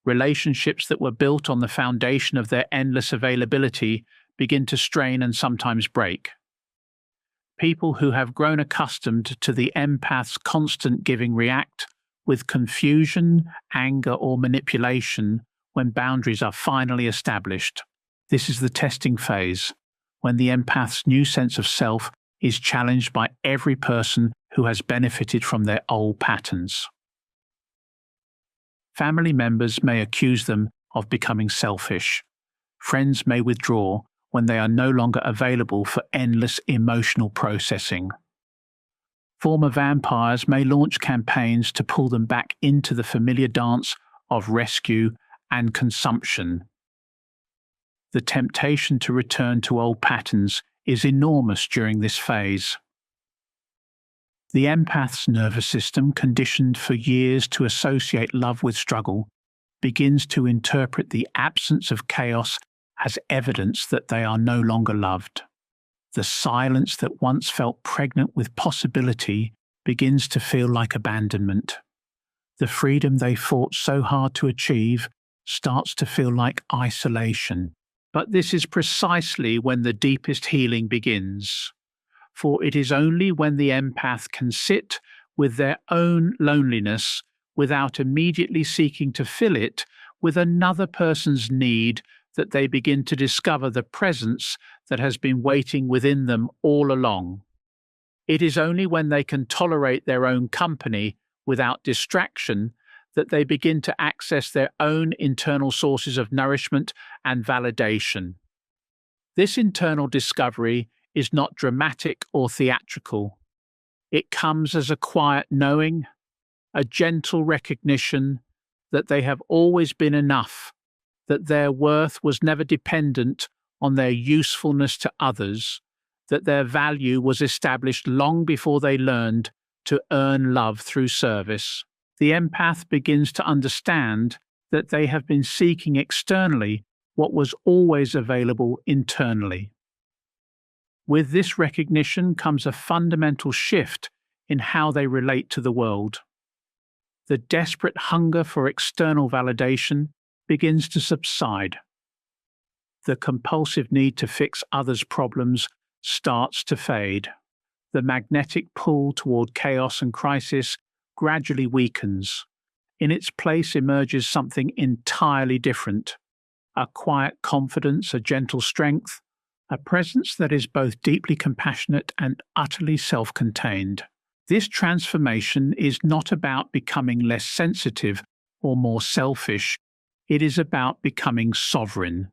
Relationships that were built on the foundation of their endless availability begin to strain and sometimes break. People who have grown accustomed to the empath's constant giving react, with confusion, anger, or manipulation when boundaries are finally established. This is the testing phase, when the empath's new sense of self is challenged by every person who has benefited from their old patterns. Family members may accuse them of becoming selfish. Friends may withdraw when they are no longer available for endless emotional processing. Former vampires may launch campaigns to pull them back into the familiar dance of rescue and consumption. The temptation to return to old patterns is enormous during this phase. The empath's nervous system, conditioned for years to associate love with struggle, begins to interpret the absence of chaos as evidence that they are no longer loved. The silence that once felt pregnant with possibility begins to feel like abandonment. The freedom they fought so hard to achieve starts to feel like isolation. But this is precisely when the deepest healing begins. For it is only when the empath can sit with their own loneliness without immediately seeking to fill it with another person's need that they begin to discover the presence that has been waiting within them all along. It is only when they can tolerate their own company without distraction that they begin to access their own internal sources of nourishment and validation. This internal discovery is not dramatic or theatrical. It comes as a quiet knowing, a gentle recognition that they have always been enough, that their worth was never dependent on their usefulness to others, that their value was established long before they learned to earn love through service. The empath begins to understand that they have been seeking externally what was always available internally. With this recognition comes a fundamental shift in how they relate to the world. The desperate hunger for external validation begins to subside. The compulsive need to fix others' problems starts to fade. The magnetic pull toward chaos and crisis gradually weakens. In its place emerges something entirely different: a quiet confidence, a gentle strength, a presence that is both deeply compassionate and utterly self-contained. This transformation is not about becoming less sensitive or more selfish. It is about becoming sovereign.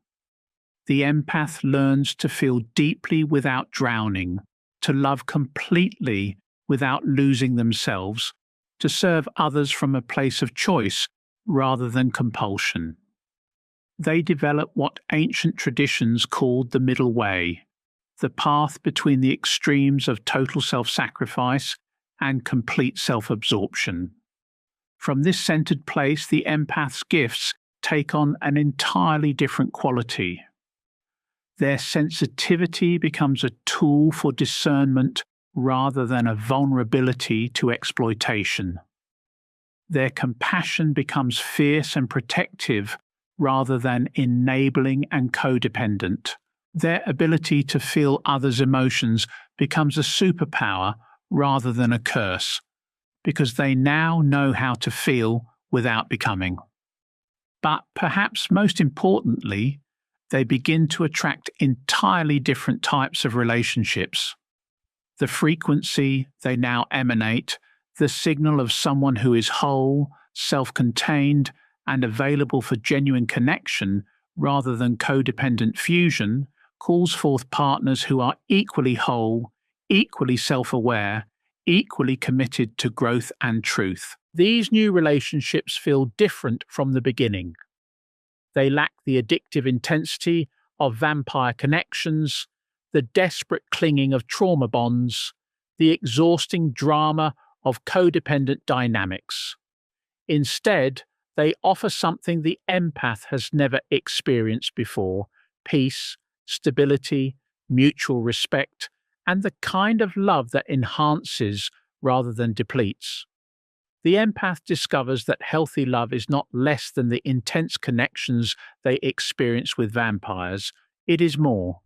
The empath learns to feel deeply without drowning, to love completely without losing themselves, to serve others from a place of choice rather than compulsion. They develop what ancient traditions called the middle way, the path between the extremes of total self-sacrifice and complete self-absorption. From this centered place, the empath's gifts take on an entirely different quality. Their sensitivity becomes a tool for discernment rather than a vulnerability to exploitation. Their compassion becomes fierce and protective rather than enabling and codependent. Their ability to feel others' emotions becomes a superpower rather than a curse, because they now know how to feel without becoming. But perhaps most importantly, they begin to attract entirely different types of relationships. The frequency they now emanate, the signal of someone who is whole, self-contained, and available for genuine connection rather than codependent fusion, calls forth partners who are equally whole, equally self-aware, equally committed to growth and truth. These new relationships feel different from the beginning. They lack the addictive intensity of vampire connections, the desperate clinging of trauma bonds, the exhausting drama of codependent dynamics. Instead, they offer something the empath has never experienced before: peace, stability, mutual respect, and the kind of love that enhances rather than depletes. The empath discovers that healthy love is not less than the intense connections they experience with vampires. It is more.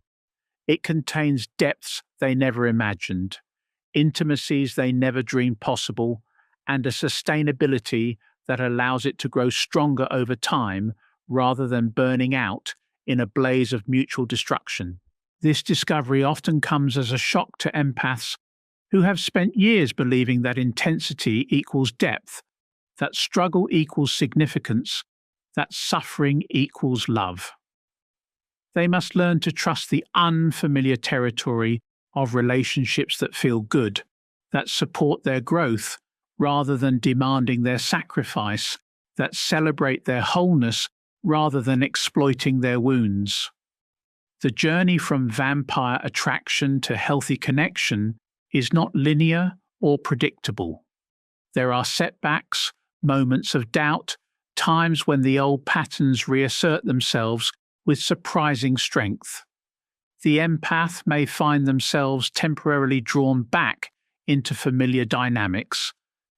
It contains depths they never imagined, intimacies they never dreamed possible, and a sustainability that allows it to grow stronger over time rather than burning out in a blaze of mutual destruction. This discovery often comes as a shock to empaths who have spent years believing that intensity equals depth, that struggle equals significance, that suffering equals love. They must learn to trust the unfamiliar territory of relationships that feel good, that support their growth rather than demanding their sacrifice, that celebrate their wholeness rather than exploiting their wounds. The journey from vampire attraction to healthy connection is not linear or predictable. There are setbacks, moments of doubt, times when the old patterns reassert themselves with surprising strength. The empath may find themselves temporarily drawn back into familiar dynamics,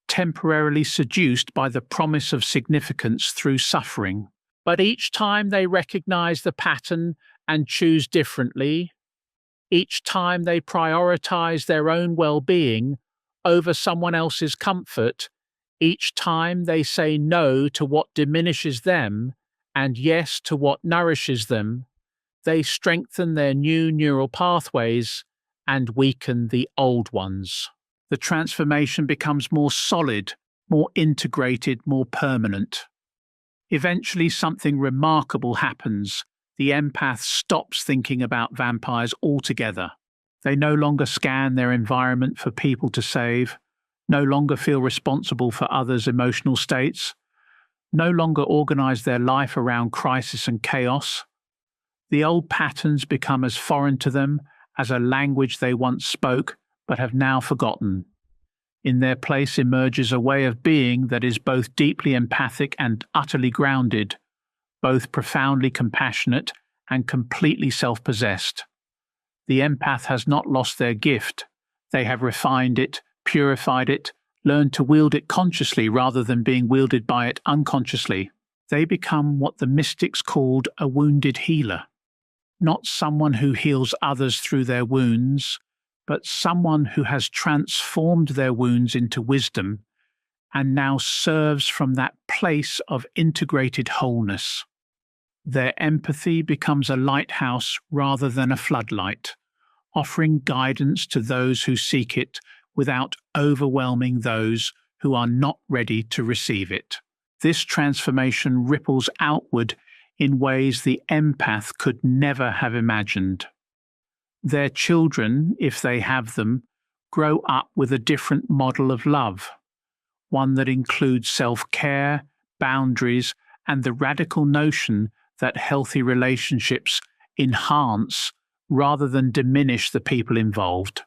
temporarily seduced by the promise of significance through suffering. But each time they recognize the pattern and choose differently, each time they prioritize their own well-being over someone else's comfort, each time they say no to what diminishes them and yes to what nourishes them, they strengthen their new neural pathways and weaken the old ones. The transformation becomes more solid, more integrated, more permanent. Eventually, something remarkable happens. The empath stops thinking about vampires altogether. They no longer scan their environment for people to save, no longer feel responsible for others' emotional states, no longer organize their life around crisis and chaos. The old patterns become as foreign to them as a language they once spoke but have now forgotten. In their place emerges a way of being that is both deeply empathic and utterly grounded, both profoundly compassionate and completely self-possessed. The empath has not lost their gift. They have refined it, purified it, learned to wield it consciously rather than being wielded by it unconsciously. They become what the mystics called a wounded healer. Not someone who heals others through their wounds, but someone who has transformed their wounds into wisdom and now serves from that place of integrated wholeness. Their empathy becomes a lighthouse rather than a floodlight, offering guidance to those who seek it without overwhelming those who are not ready to receive it. This transformation ripples outward in ways the empath could never have imagined. Their children, if they have them, grow up with a different model of love, one that includes self-care, boundaries, and the radical notion that healthy relationships enhance rather than diminish the people involved.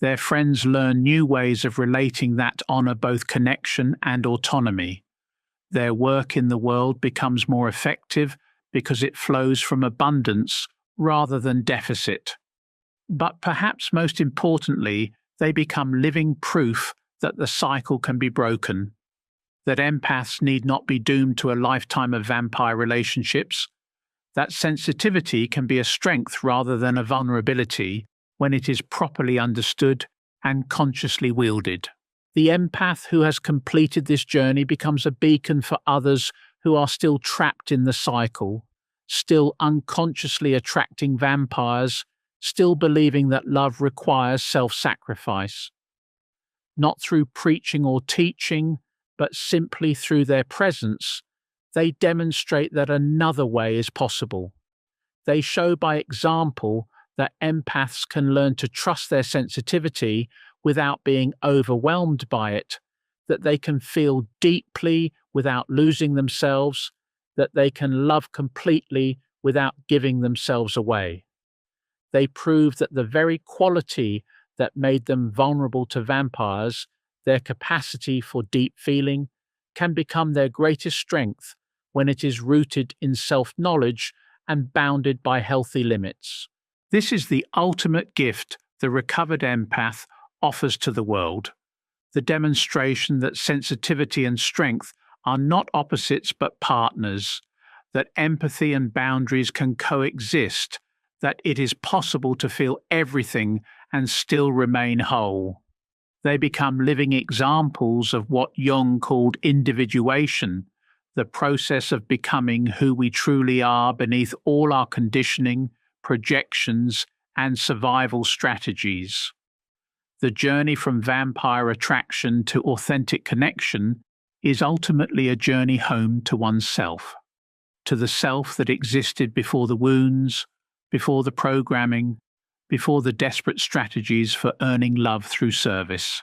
Their friends learn new ways of relating that honor both connection and autonomy. Their work in the world becomes more effective because it flows from abundance rather than deficit. But perhaps most importantly, they become living proof that the cycle can be broken, that empaths need not be doomed to a lifetime of vampire relationships, that sensitivity can be a strength rather than a vulnerability when it is properly understood and consciously wielded. The empath who has completed this journey becomes a beacon for others who are still trapped in the cycle, still unconsciously attracting vampires, still believing that love requires self-sacrifice. Not through preaching or teaching, but simply through their presence, they demonstrate that another way is possible. They show by example that empaths can learn to trust their sensitivity without being overwhelmed by it, that they can feel deeply without losing themselves, that they can love completely without giving themselves away. They prove that the very quality that made them vulnerable to vampires, their capacity for deep feeling, can become their greatest strength when it is rooted in self-knowledge and bounded by healthy limits. This is the ultimate gift the recovered empath offers to the world, the demonstration that sensitivity and strength are not opposites but partners, that empathy and boundaries can coexist, that it is possible to feel everything and still remain whole. They become living examples of what Jung called individuation, the process of becoming who we truly are beneath all our conditioning, projections, and survival strategies. The journey from vampire attraction to authentic connection is ultimately a journey home to oneself, to the self that existed before the wounds, before the programming, before the desperate strategies for earning love through service.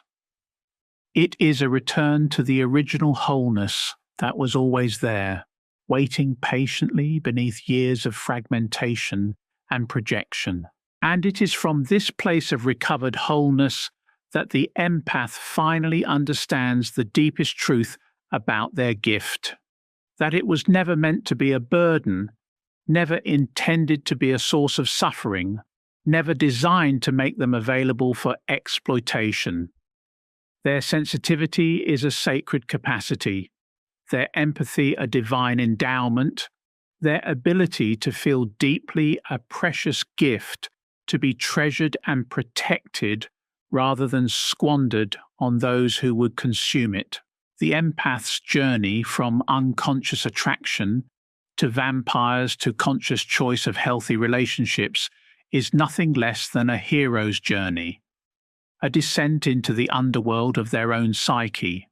It is a return to the original wholeness that was always there, waiting patiently beneath years of fragmentation and projection. And it is from this place of recovered wholeness that the empath finally understands the deepest truth about their gift, that it was never meant to be a burden, never intended to be a source of suffering, never designed to make them available for exploitation. Their sensitivity is a sacred capacity, their empathy a divine endowment, their ability to feel deeply a precious gift to be treasured and protected rather than squandered on those who would consume it. The empath's journey from unconscious attraction to vampires to conscious choice of healthy relationships is nothing less than a hero's journey, a descent into the underworld of their own psyche,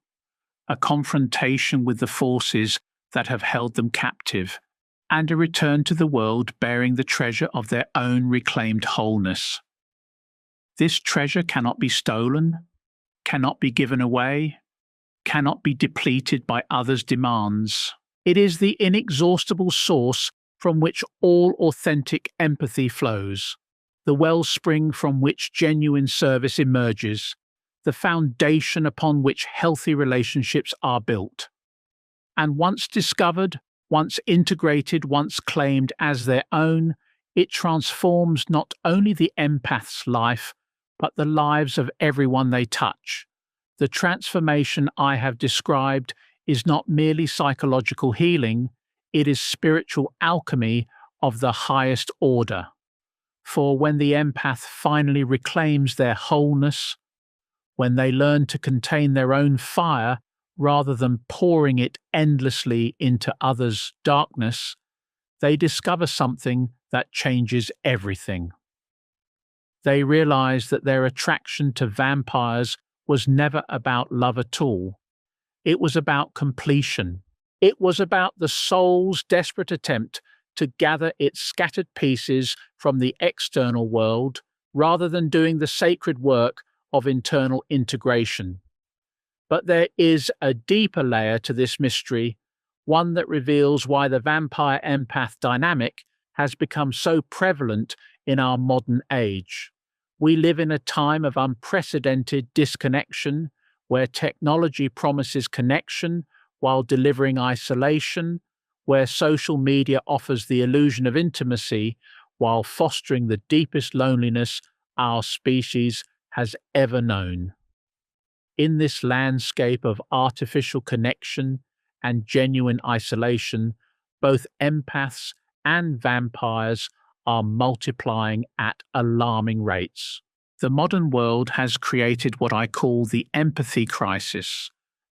a confrontation with the forces that have held them captive, and a return to the world bearing the treasure of their own reclaimed wholeness. This treasure cannot be stolen, cannot be given away, cannot be depleted by others' demands. It is the inexhaustible source from which all authentic empathy flows, the wellspring from which genuine service emerges, the foundation upon which healthy relationships are built. And once discovered, once integrated, once claimed as their own, it transforms not only the empath's life, but the lives of everyone they touch. The transformation I have described is not merely psychological healing, it is spiritual alchemy of the highest order. For when the empath finally reclaims their wholeness, when they learn to contain their own fire rather than pouring it endlessly into others' darkness, they discover something that changes everything. They realize that their attraction to vampires was never about love at all. It was about completion. It was about the soul's desperate attempt to gather its scattered pieces from the external world rather than doing the sacred work of internal integration. But there is a deeper layer to this mystery, one that reveals why the vampire-empath dynamic has become so prevalent in our modern age. We live in a time of unprecedented disconnection, where technology promises connection while delivering isolation, where social media offers the illusion of intimacy while fostering the deepest loneliness our species has ever known. In this landscape of artificial connection and genuine isolation, both empaths and vampires are multiplying at alarming rates. The modern world has created what I call the empathy crisis,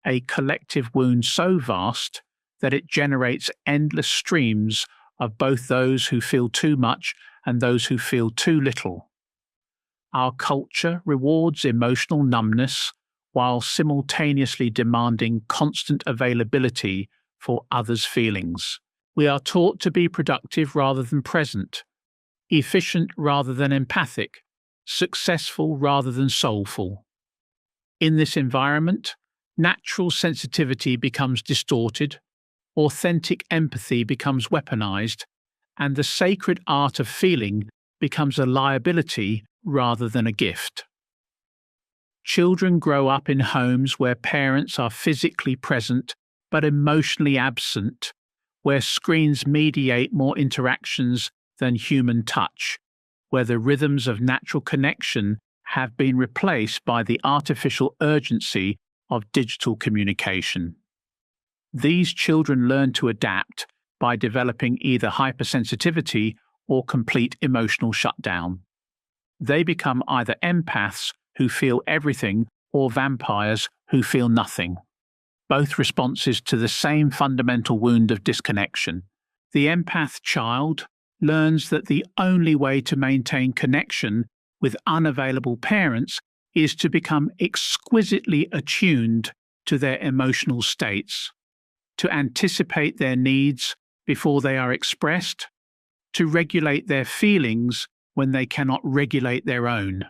a collective wound so vast that it generates endless streams of both those who feel too much and those who feel too little. Our culture rewards emotional numbness while simultaneously demanding constant availability for others' feelings. We are taught to be productive rather than present, efficient rather than empathic, successful rather than soulful. In this environment, natural sensitivity becomes distorted, authentic empathy becomes weaponized, and the sacred art of feeling becomes a liability rather than a gift. Children grow up in homes where parents are physically present but emotionally absent, where screens mediate more interactions than human touch, where the rhythms of natural connection have been replaced by the artificial urgency of digital communication. These children learn to adapt by developing either hypersensitivity or complete emotional shutdown. They become either empaths who feel everything or vampires who feel nothing. Both responses to the same fundamental wound of disconnection. The empath child learns that the only way to maintain connection with unavailable parents is to become exquisitely attuned to their emotional states, to anticipate their needs before they are expressed, to regulate their feelings when they cannot regulate their own.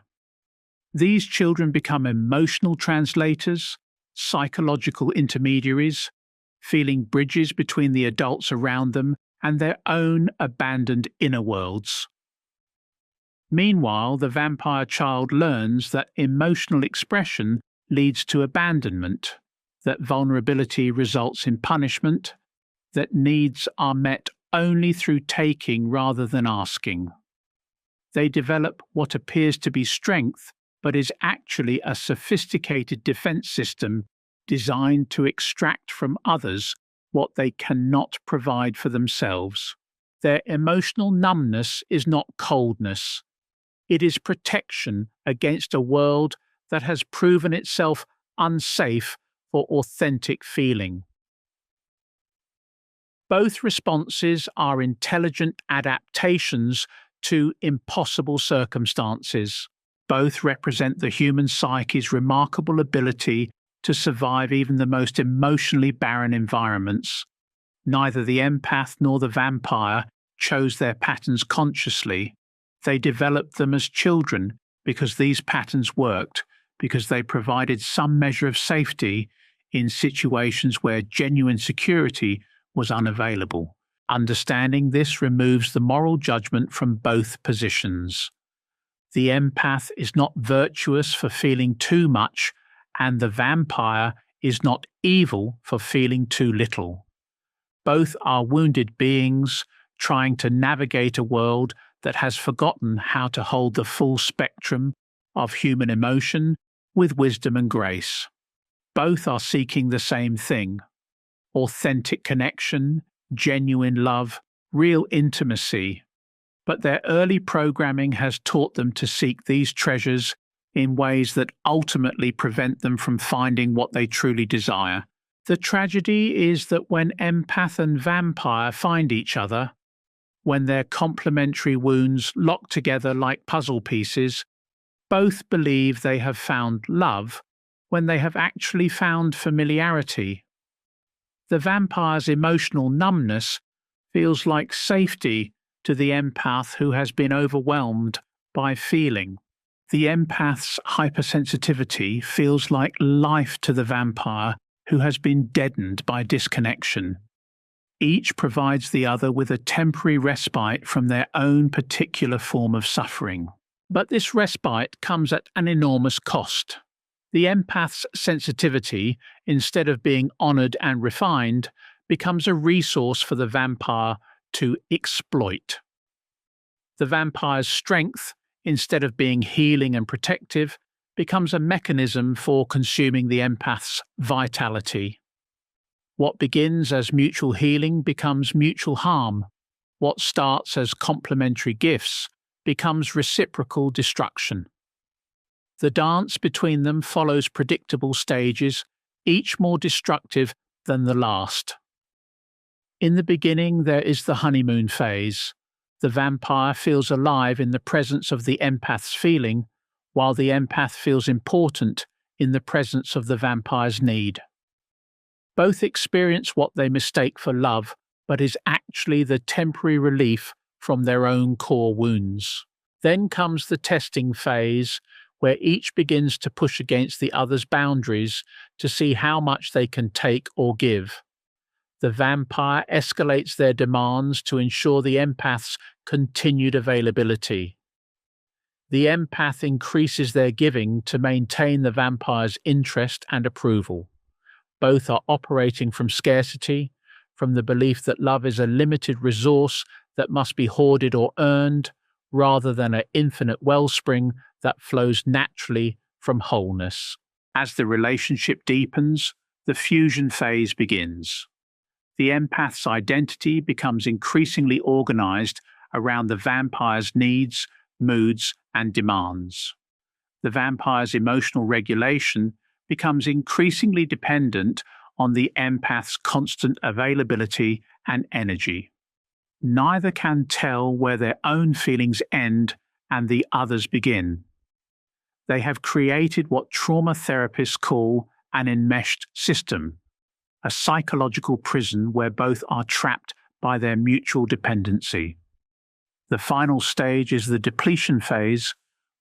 These children become emotional translators, psychological intermediaries, feeling bridges between the adults around them and their own abandoned inner worlds. Meanwhile, the vampire child learns that emotional expression leads to abandonment, that vulnerability results in punishment, that needs are met only through taking rather than asking. They develop what appears to be strength, but is actually a sophisticated defense system designed to extract from others what they cannot provide for themselves. Their emotional numbness is not coldness. It is protection against a world that has proven itself unsafe for authentic feeling. Both responses are intelligent adaptations to impossible circumstances. Both represent the human psyche's remarkable ability to survive even the most emotionally barren environments. Neither the empath nor the vampire chose their patterns consciously. They developed them as children because these patterns worked, because they provided some measure of safety in situations where genuine security was unavailable. Understanding this removes the moral judgment from both positions. The empath is not virtuous for feeling too much, and the vampire is not evil for feeling too little. Both are wounded beings trying to navigate a world that has forgotten how to hold the full spectrum of human emotion with wisdom and grace. Both are seeking the same thing: authentic connection, genuine love, real intimacy. But their early programming has taught them to seek these treasures in ways that ultimately prevent them from finding what they truly desire. The tragedy is that when empath and vampire find each other, when their complementary wounds lock together like puzzle pieces, both believe they have found love when they have actually found familiarity. The vampire's emotional numbness feels like safety to the empath who has been overwhelmed by feeling. The empath's hypersensitivity feels like life to the vampire who has been deadened by disconnection. Each provides the other with a temporary respite from their own particular form of suffering. But this respite comes at an enormous cost. The empath's sensitivity, instead of being honoured and refined, becomes a resource for the vampire to exploit. The vampire's strength, instead of being healing and protective, becomes a mechanism for consuming the empath's vitality. What begins as mutual healing becomes mutual harm. What starts as complementary gifts becomes reciprocal destruction. The dance between them follows predictable stages, each more destructive than the last. In the beginning, there is the honeymoon phase. The vampire feels alive in the presence of the empath's feeling, while the empath feels important in the presence of the vampire's need. Both experience what they mistake for love, but is actually the temporary relief from their own core wounds. Then comes the testing phase, where each begins to push against the other's boundaries to see how much they can take or give. The vampire escalates their demands to ensure the empath's continued availability. The empath increases their giving to maintain the vampire's interest and approval. Both are operating from scarcity, from the belief that love is a limited resource that must be hoarded or earned, rather than an infinite wellspring that flows naturally from wholeness. As the relationship deepens, the fusion phase begins. The empath's identity becomes increasingly organized around the vampire's needs, moods, and demands. The vampire's emotional regulation becomes increasingly dependent on the empath's constant availability and energy. Neither can tell where their own feelings end and the other's begin. They have created what trauma therapists call an enmeshed system, a psychological prison where both are trapped by their mutual dependency. The final stage is the depletion phase,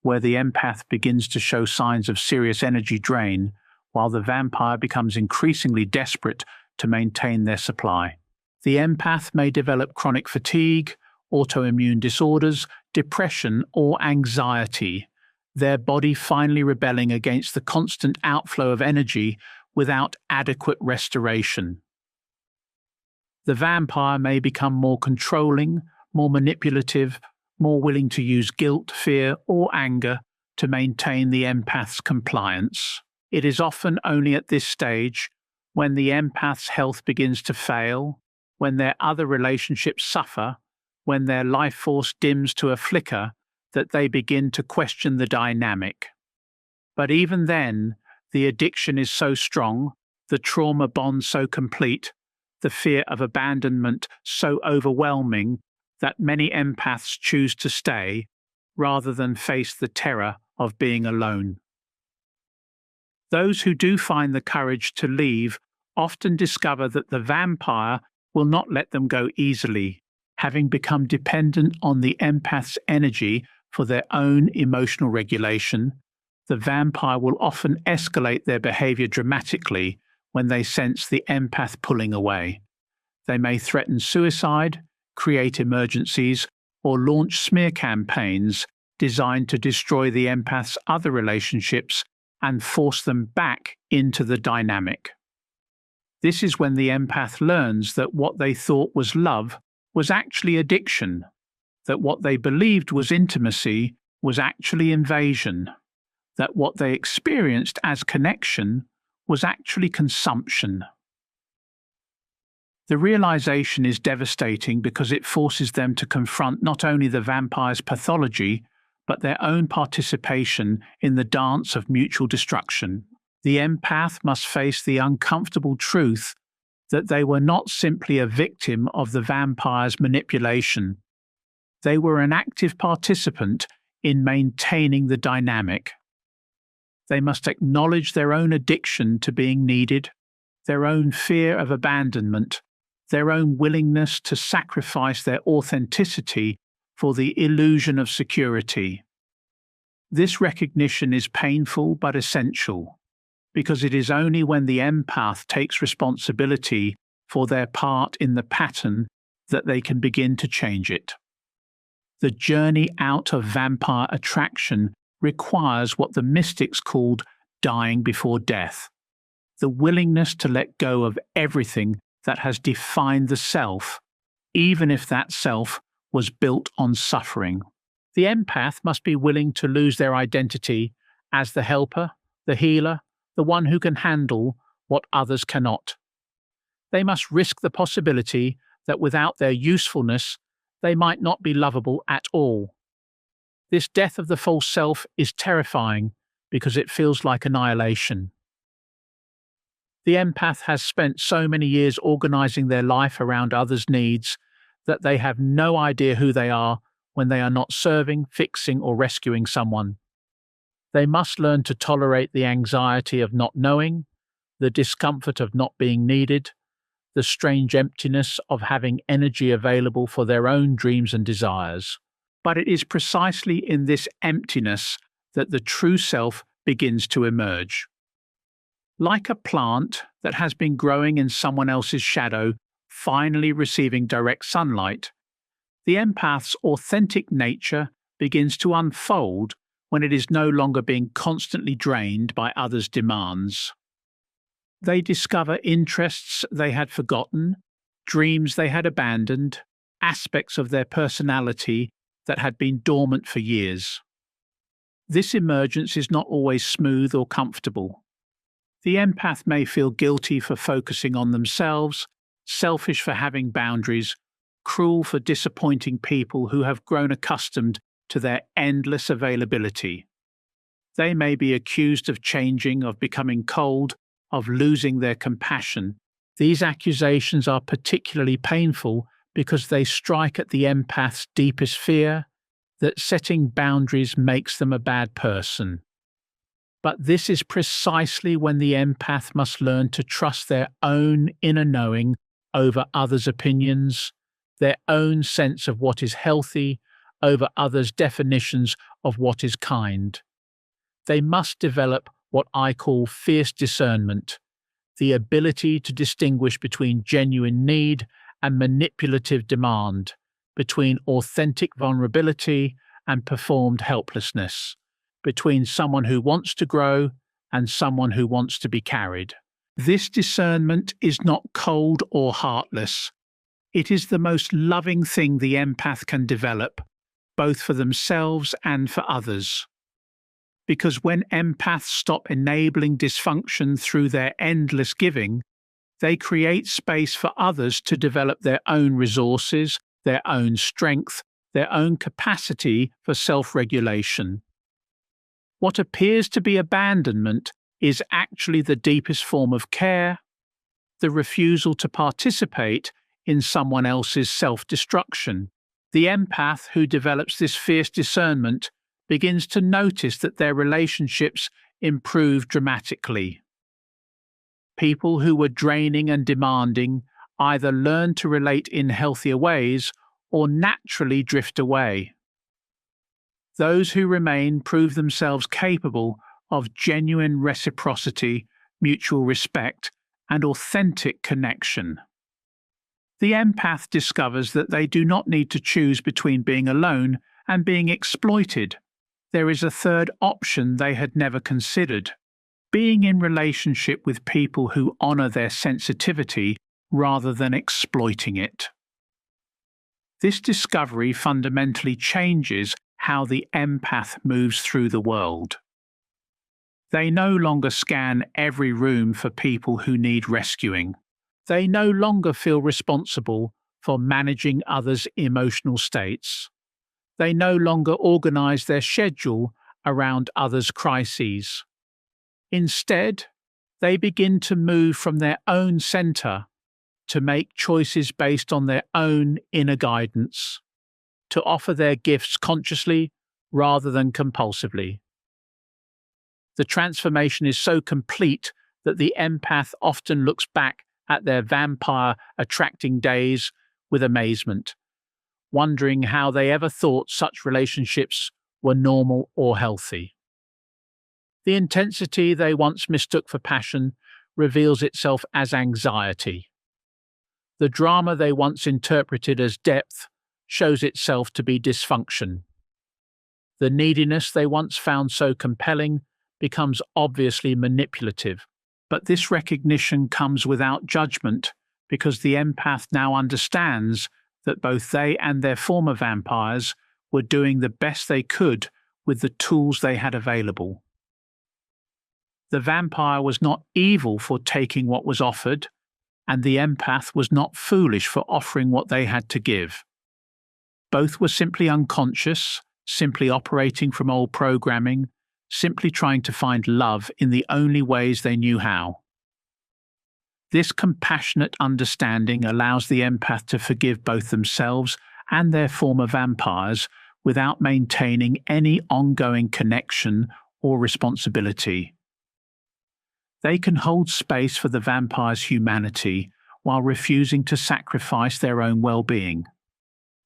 where the empath begins to show signs of serious energy drain, while the vampire becomes increasingly desperate to maintain their supply. The empath may develop chronic fatigue, autoimmune disorders, depression, or anxiety, their body finally rebelling against the constant outflow of energy without adequate restoration. The vampire may become more controlling, more manipulative, more willing to use guilt, fear, or anger to maintain the empath's compliance. It is often only at this stage, when the empath's health begins to fail, when their other relationships suffer, when their life force dims to a flicker, that they begin to question the dynamic. But even then, the addiction is so strong, the trauma bond so complete, the fear of abandonment so overwhelming, that many empaths choose to stay rather than face the terror of being alone. Those who do find the courage to leave often discover that the vampire will not let them go easily, having become dependent on the empath's energy for their own emotional regulation. The vampire will often escalate their behavior dramatically when they sense the empath pulling away. They may threaten suicide, create emergencies, or launch smear campaigns designed to destroy the empath's other relationships and force them back into the dynamic. This is when the empath learns that what they thought was love was actually addiction, that what they believed was intimacy was actually invasion, that what they experienced as connection was actually consumption. The realization is devastating because it forces them to confront not only the vampire's pathology, but their own participation in the dance of mutual destruction. The empath must face the uncomfortable truth that they were not simply a victim of the vampire's manipulation. They were an active participant in maintaining the dynamic. They must acknowledge their own addiction to being needed, their own fear of abandonment, their own willingness to sacrifice their authenticity for the illusion of security. This recognition is painful but essential, because it is only when the empath takes responsibility for their part in the pattern that they can begin to change it. The journey out of vampire attraction requires what the mystics called dying before death, the willingness to let go of everything that has defined the self, even if that self was built on suffering. The empath must be willing to lose their identity as the helper, the healer, the one who can handle what others cannot. They must risk the possibility that without their usefulness, they might not be lovable at all. This death of the false self is terrifying because it feels like annihilation. The empath has spent so many years organizing their life around others' needs that they have no idea who they are when they are not serving, fixing, or rescuing someone. They must learn to tolerate the anxiety of not knowing, the discomfort of not being needed, the strange emptiness of having energy available for their own dreams and desires. But it is precisely in this emptiness that the true self begins to emerge. Like a plant that has been growing in someone else's shadow, finally receiving direct sunlight, the empath's authentic nature begins to unfold when it is no longer being constantly drained by others' demands. They discover interests they had forgotten, dreams they had abandoned, aspects of their personality that had been dormant for years. This emergence is not always smooth or comfortable. The empath may feel guilty for focusing on themselves, selfish for having boundaries, cruel for disappointing people who have grown accustomed to their endless availability. They may be accused of changing, of becoming cold, of losing their compassion. These accusations are particularly painful because they strike at the empath's deepest fear, that setting boundaries makes them a bad person. But this is precisely when the empath must learn to trust their own inner knowing over others' opinions, their own sense of what is healthy over others' definitions of what is kind. They must develop what I call fierce discernment, the ability to distinguish between genuine need and manipulative demand, between authentic vulnerability and performed helplessness, between someone who wants to grow and someone who wants to be carried. This discernment is not cold or heartless. It is the most loving thing the empath can develop, both for themselves and for others. Because when empaths stop enabling dysfunction through their endless giving, they create space for others to develop their own resources, their own strength, their own capacity for self-regulation. What appears to be abandonment is actually the deepest form of care, the refusal to participate in someone else's self-destruction. The empath who develops this fierce discernment begins to notice that their relationships improve dramatically. People who were draining and demanding either learn to relate in healthier ways or naturally drift away. Those who remain prove themselves capable of genuine reciprocity, mutual respect, and authentic connection. The empath discovers that they do not need to choose between being alone and being exploited. There is a third option they had never considered: being in relationship with people who honor their sensitivity rather than exploiting it. This discovery fundamentally changes how the empath moves through the world. They no longer scan every room for people who need rescuing. They no longer feel responsible for managing others' emotional states. They no longer organize their schedule around others' crises. Instead, they begin to move from their own center to make choices based on their own inner guidance, to offer their gifts consciously rather than compulsively. The transformation is so complete that the empath often looks back at their vampire-attracting days with amazement, wondering how they ever thought such relationships were normal or healthy. The intensity they once mistook for passion reveals itself as anxiety. The drama they once interpreted as depth shows itself to be dysfunction. The neediness they once found so compelling becomes obviously manipulative. But this recognition comes without judgment, because the empath now understands that both they and their former vampires were doing the best they could with the tools they had available. The vampire was not evil for taking what was offered, and the empath was not foolish for offering what they had to give. Both were simply unconscious, simply operating from old programming, simply trying to find love in the only ways they knew how. This compassionate understanding allows the empath to forgive both themselves and their former vampires without maintaining any ongoing connection or responsibility. They can hold space for the vampire's humanity while refusing to sacrifice their own well-being.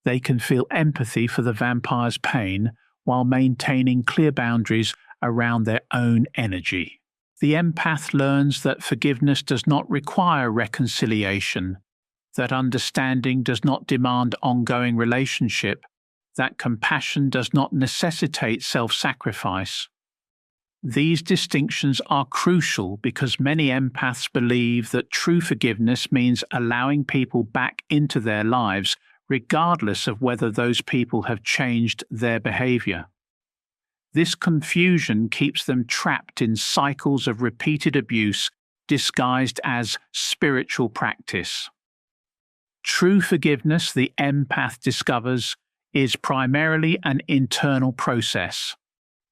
They can feel empathy for the vampire's pain while maintaining clear boundaries around their own energy. The empath learns that forgiveness does not require reconciliation, that understanding does not demand ongoing relationship, that compassion does not necessitate self-sacrifice. These distinctions are crucial because many empaths believe that true forgiveness means allowing people back into their lives regardless of whether those people have changed their behavior. This confusion keeps them trapped in cycles of repeated abuse disguised as spiritual practice. True forgiveness, the empath discovers, is primarily an internal process.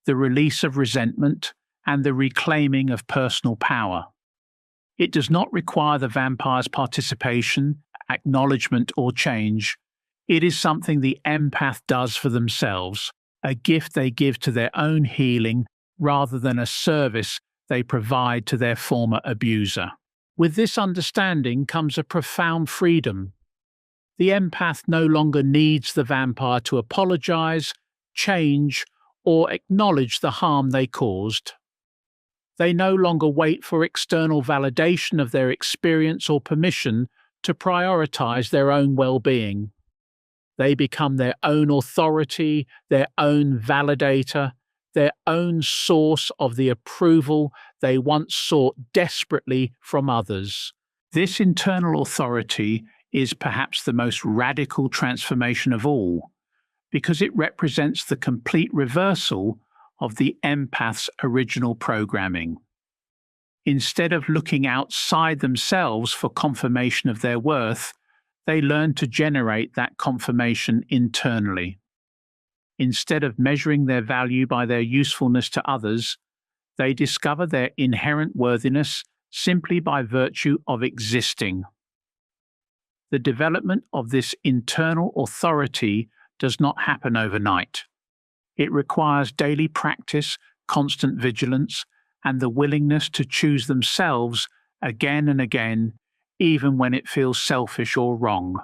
the release of resentment, and the reclaiming of personal power. It does not require the vampire's participation, acknowledgement, or change. It is something the empath does for themselves, a gift they give to their own healing rather than a service they provide to their former abuser. With this understanding comes a profound freedom. The empath no longer needs the vampire to apologize, change, or acknowledge the harm they caused. They no longer wait for external validation of their experience or permission to prioritize their own well-being. They become their own authority, their own validator, their own source of the approval they once sought desperately from others. This internal authority is perhaps the most radical transformation of all, because it represents the complete reversal of the empath's original programming. Instead of looking outside themselves for confirmation of their worth, they learn to generate that confirmation internally. Instead of measuring their value by their usefulness to others, they discover their inherent worthiness simply by virtue of existing. The development of this internal authority does not happen overnight. It requires daily practice, constant vigilance, and the willingness to choose themselves again and again, even when it feels selfish or wrong.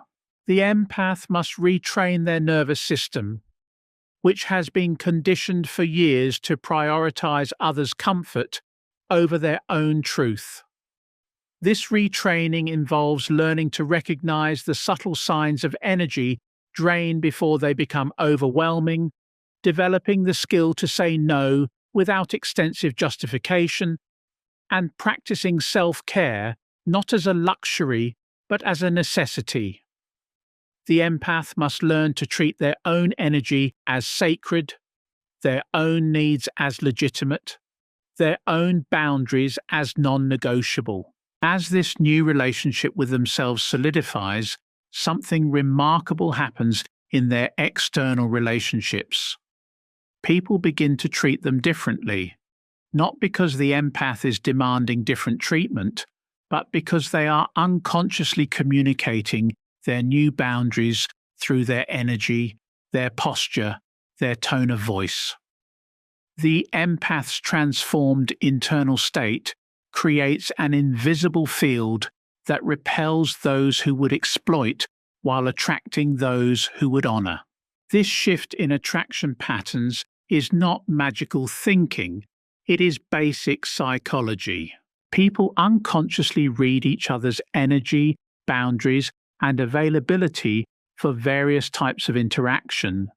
The empath must retrain their nervous system, which has been conditioned for years to prioritize others' comfort over their own truth. This retraining involves learning to recognize the subtle signs of energy drain before they become overwhelming, developing the skill to say no without extensive justification, and practicing self-care not as a luxury but as a necessity. The empath must learn to treat their own energy as sacred, their own needs as legitimate, their own boundaries as non-negotiable. As this new relationship with themselves solidifies, something remarkable happens in their external relationships. People begin to treat them differently, not because the empath is demanding different treatment, but because they are unconsciously communicating their new boundaries through their energy, their posture, their tone of voice. The empath's transformed internal state creates an invisible field that repels those who would exploit while attracting those who would honor. This shift in attraction patterns is not magical thinking, it is basic psychology. People unconsciously read each other's energy, boundaries, and availability for various types of interaction.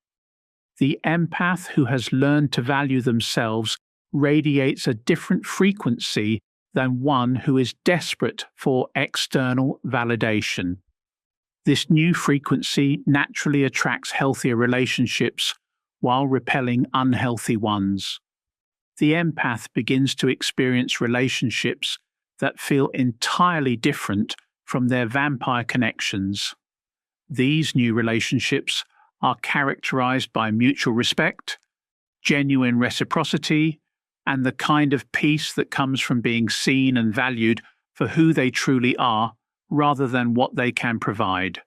The empath who has learned to value themselves radiates a different frequency than one who is desperate for external validation. This new frequency naturally attracts healthier relationships while repelling unhealthy ones. The empath begins to experience relationships that feel entirely different from their vampire connections. These new relationships are characterized by mutual respect, genuine reciprocity, and the kind of peace that comes from being seen and valued for who they truly are rather than what they can provide.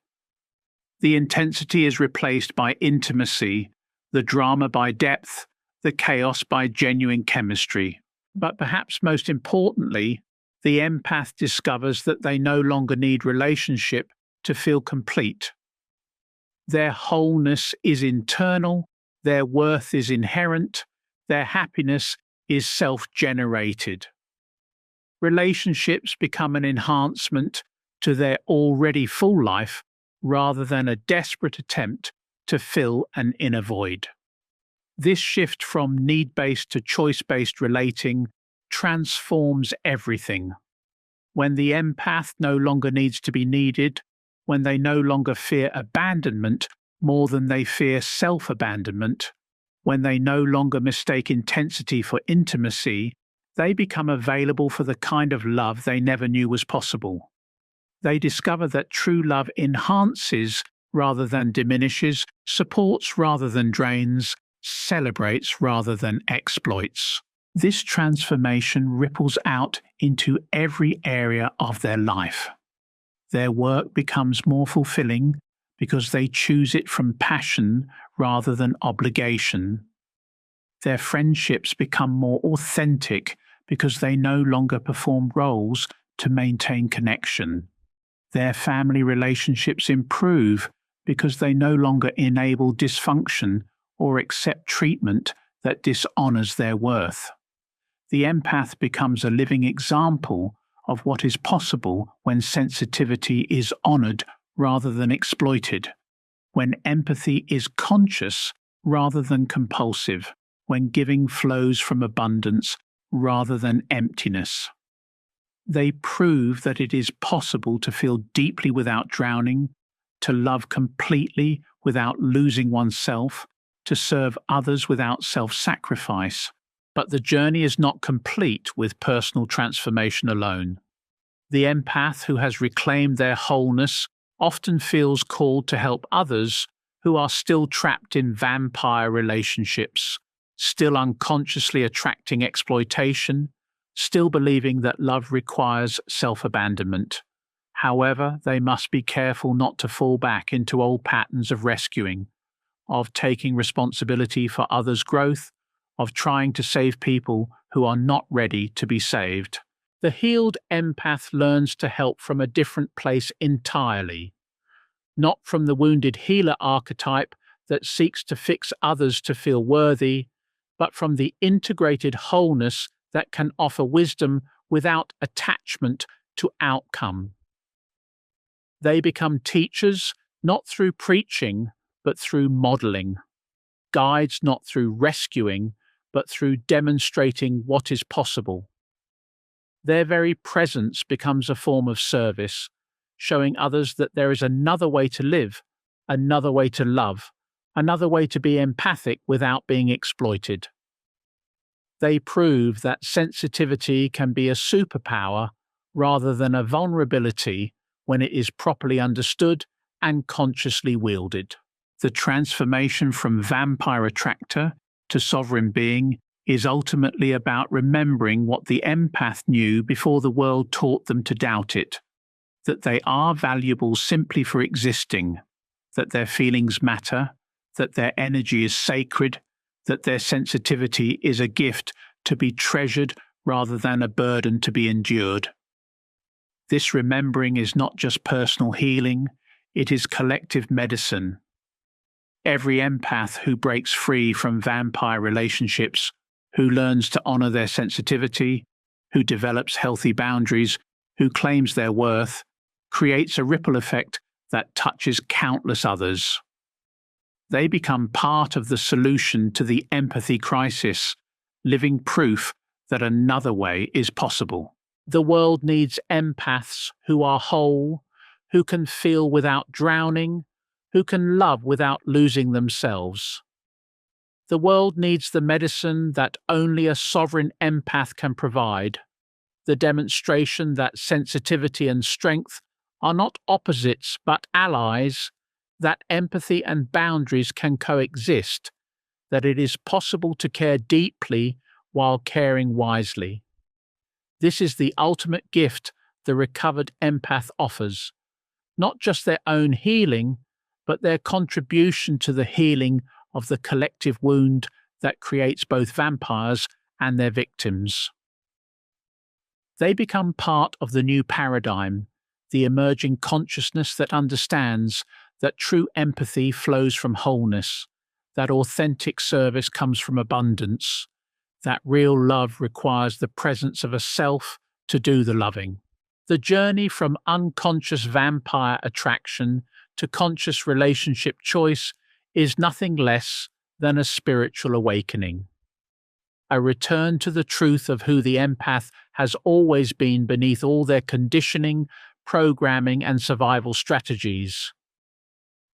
The intensity is replaced by intimacy, the drama by depth, the chaos by genuine chemistry. But perhaps most importantly, the empath discovers that they no longer need relationship to feel complete. Their wholeness is internal, their worth is inherent, their happiness is self-generated. Relationships become an enhancement to their already full life rather than a desperate attempt to fill an inner void. This shift from need-based to choice-based relating transforms everything. When the empath no longer needs to be needed, when they no longer fear abandonment more than they fear self-abandonment, when they no longer mistake intensity for intimacy, they become available for the kind of love they never knew was possible. They discover that true love enhances rather than diminishes, supports rather than drains, celebrates rather than exploits. This transformation ripples out into every area of their life. Their work becomes more fulfilling because they choose it from passion rather than obligation. Their friendships become more authentic because they no longer perform roles to maintain connection. Their family relationships improve because they no longer enable dysfunction or accept treatment that dishonors their worth. The empath becomes a living example of what is possible when sensitivity is honored rather than exploited, when empathy is conscious rather than compulsive, when giving flows from abundance rather than emptiness. They prove that it is possible to feel deeply without drowning, to love completely without losing oneself, to serve others without self-sacrifice. But the journey is not complete with personal transformation alone. The empath who has reclaimed their wholeness often feels called to help others who are still trapped in vampire relationships, still unconsciously attracting exploitation, still believing that love requires self-abandonment. However, they must be careful not to fall back into old patterns of rescuing, of taking responsibility for others' growth, of trying to save people who are not ready to be saved. The healed empath learns to help from a different place entirely, not from the wounded healer archetype that seeks to fix others to feel worthy, but from the integrated wholeness that can offer wisdom without attachment to outcome. They become teachers not through preaching, but through modeling, guides not through rescuing, but through demonstrating what is possible. Their very presence becomes a form of service, showing others that there is another way to live, another way to love, another way to be empathic without being exploited. They prove that sensitivity can be a superpower rather than a vulnerability when it is properly understood and consciously wielded. The transformation from vampire attractor to sovereign being is ultimately about remembering what the empath knew before the world taught them to doubt it, that they are valuable simply for existing, that their feelings matter, that their energy is sacred, that their sensitivity is a gift to be treasured rather than a burden to be endured. This remembering is not just personal healing, it is collective medicine. Every empath who breaks free from vampire relationships, who learns to honor their sensitivity, who develops healthy boundaries, who claims their worth, creates a ripple effect that touches countless others. They become part of the solution to the empathy crisis, living proof that another way is possible. The world needs empaths who are whole, who can feel without drowning, who can love without losing themselves. The world needs the medicine that only a sovereign empath can provide, the demonstration that sensitivity and strength are not opposites but allies, that empathy and boundaries can coexist, that it is possible to care deeply while caring wisely. This is the ultimate gift the recovered empath offers, not just their own healing, but their contribution to the healing of the collective wound that creates both vampires and their victims. They become part of the new paradigm, the emerging consciousness that understands that true empathy flows from wholeness, that authentic service comes from abundance, that real love requires the presence of a self to do the loving. The journey from unconscious vampire attraction to conscious relationship choice is nothing less than a spiritual awakening. A return to the truth of who the empath has always been beneath all their conditioning, programming, and survival strategies.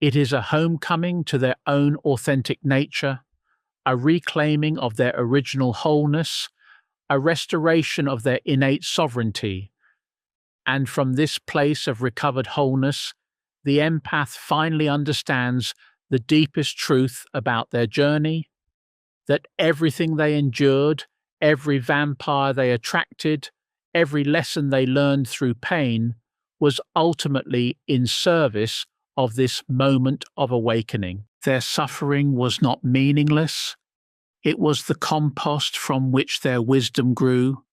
It is a homecoming to their own authentic nature, a reclaiming of their original wholeness, a restoration of their innate sovereignty. And from this place of recovered wholeness, the empath finally understands the deepest truth about their journey, that everything they endured, every vampire they attracted, every lesson they learned through pain was ultimately in service of this moment of awakening. Their suffering was not meaningless. It was the compost from which their wisdom grew,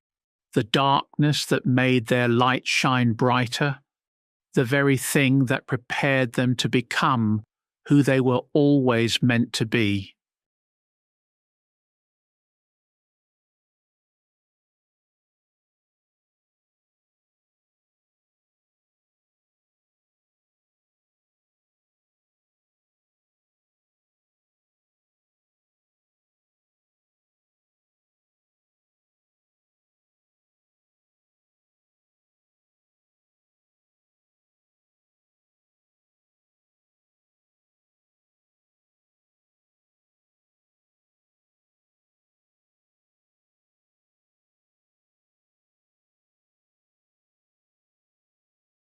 the darkness that made their light shine brighter, the very thing that prepared them to become who they were always meant to be.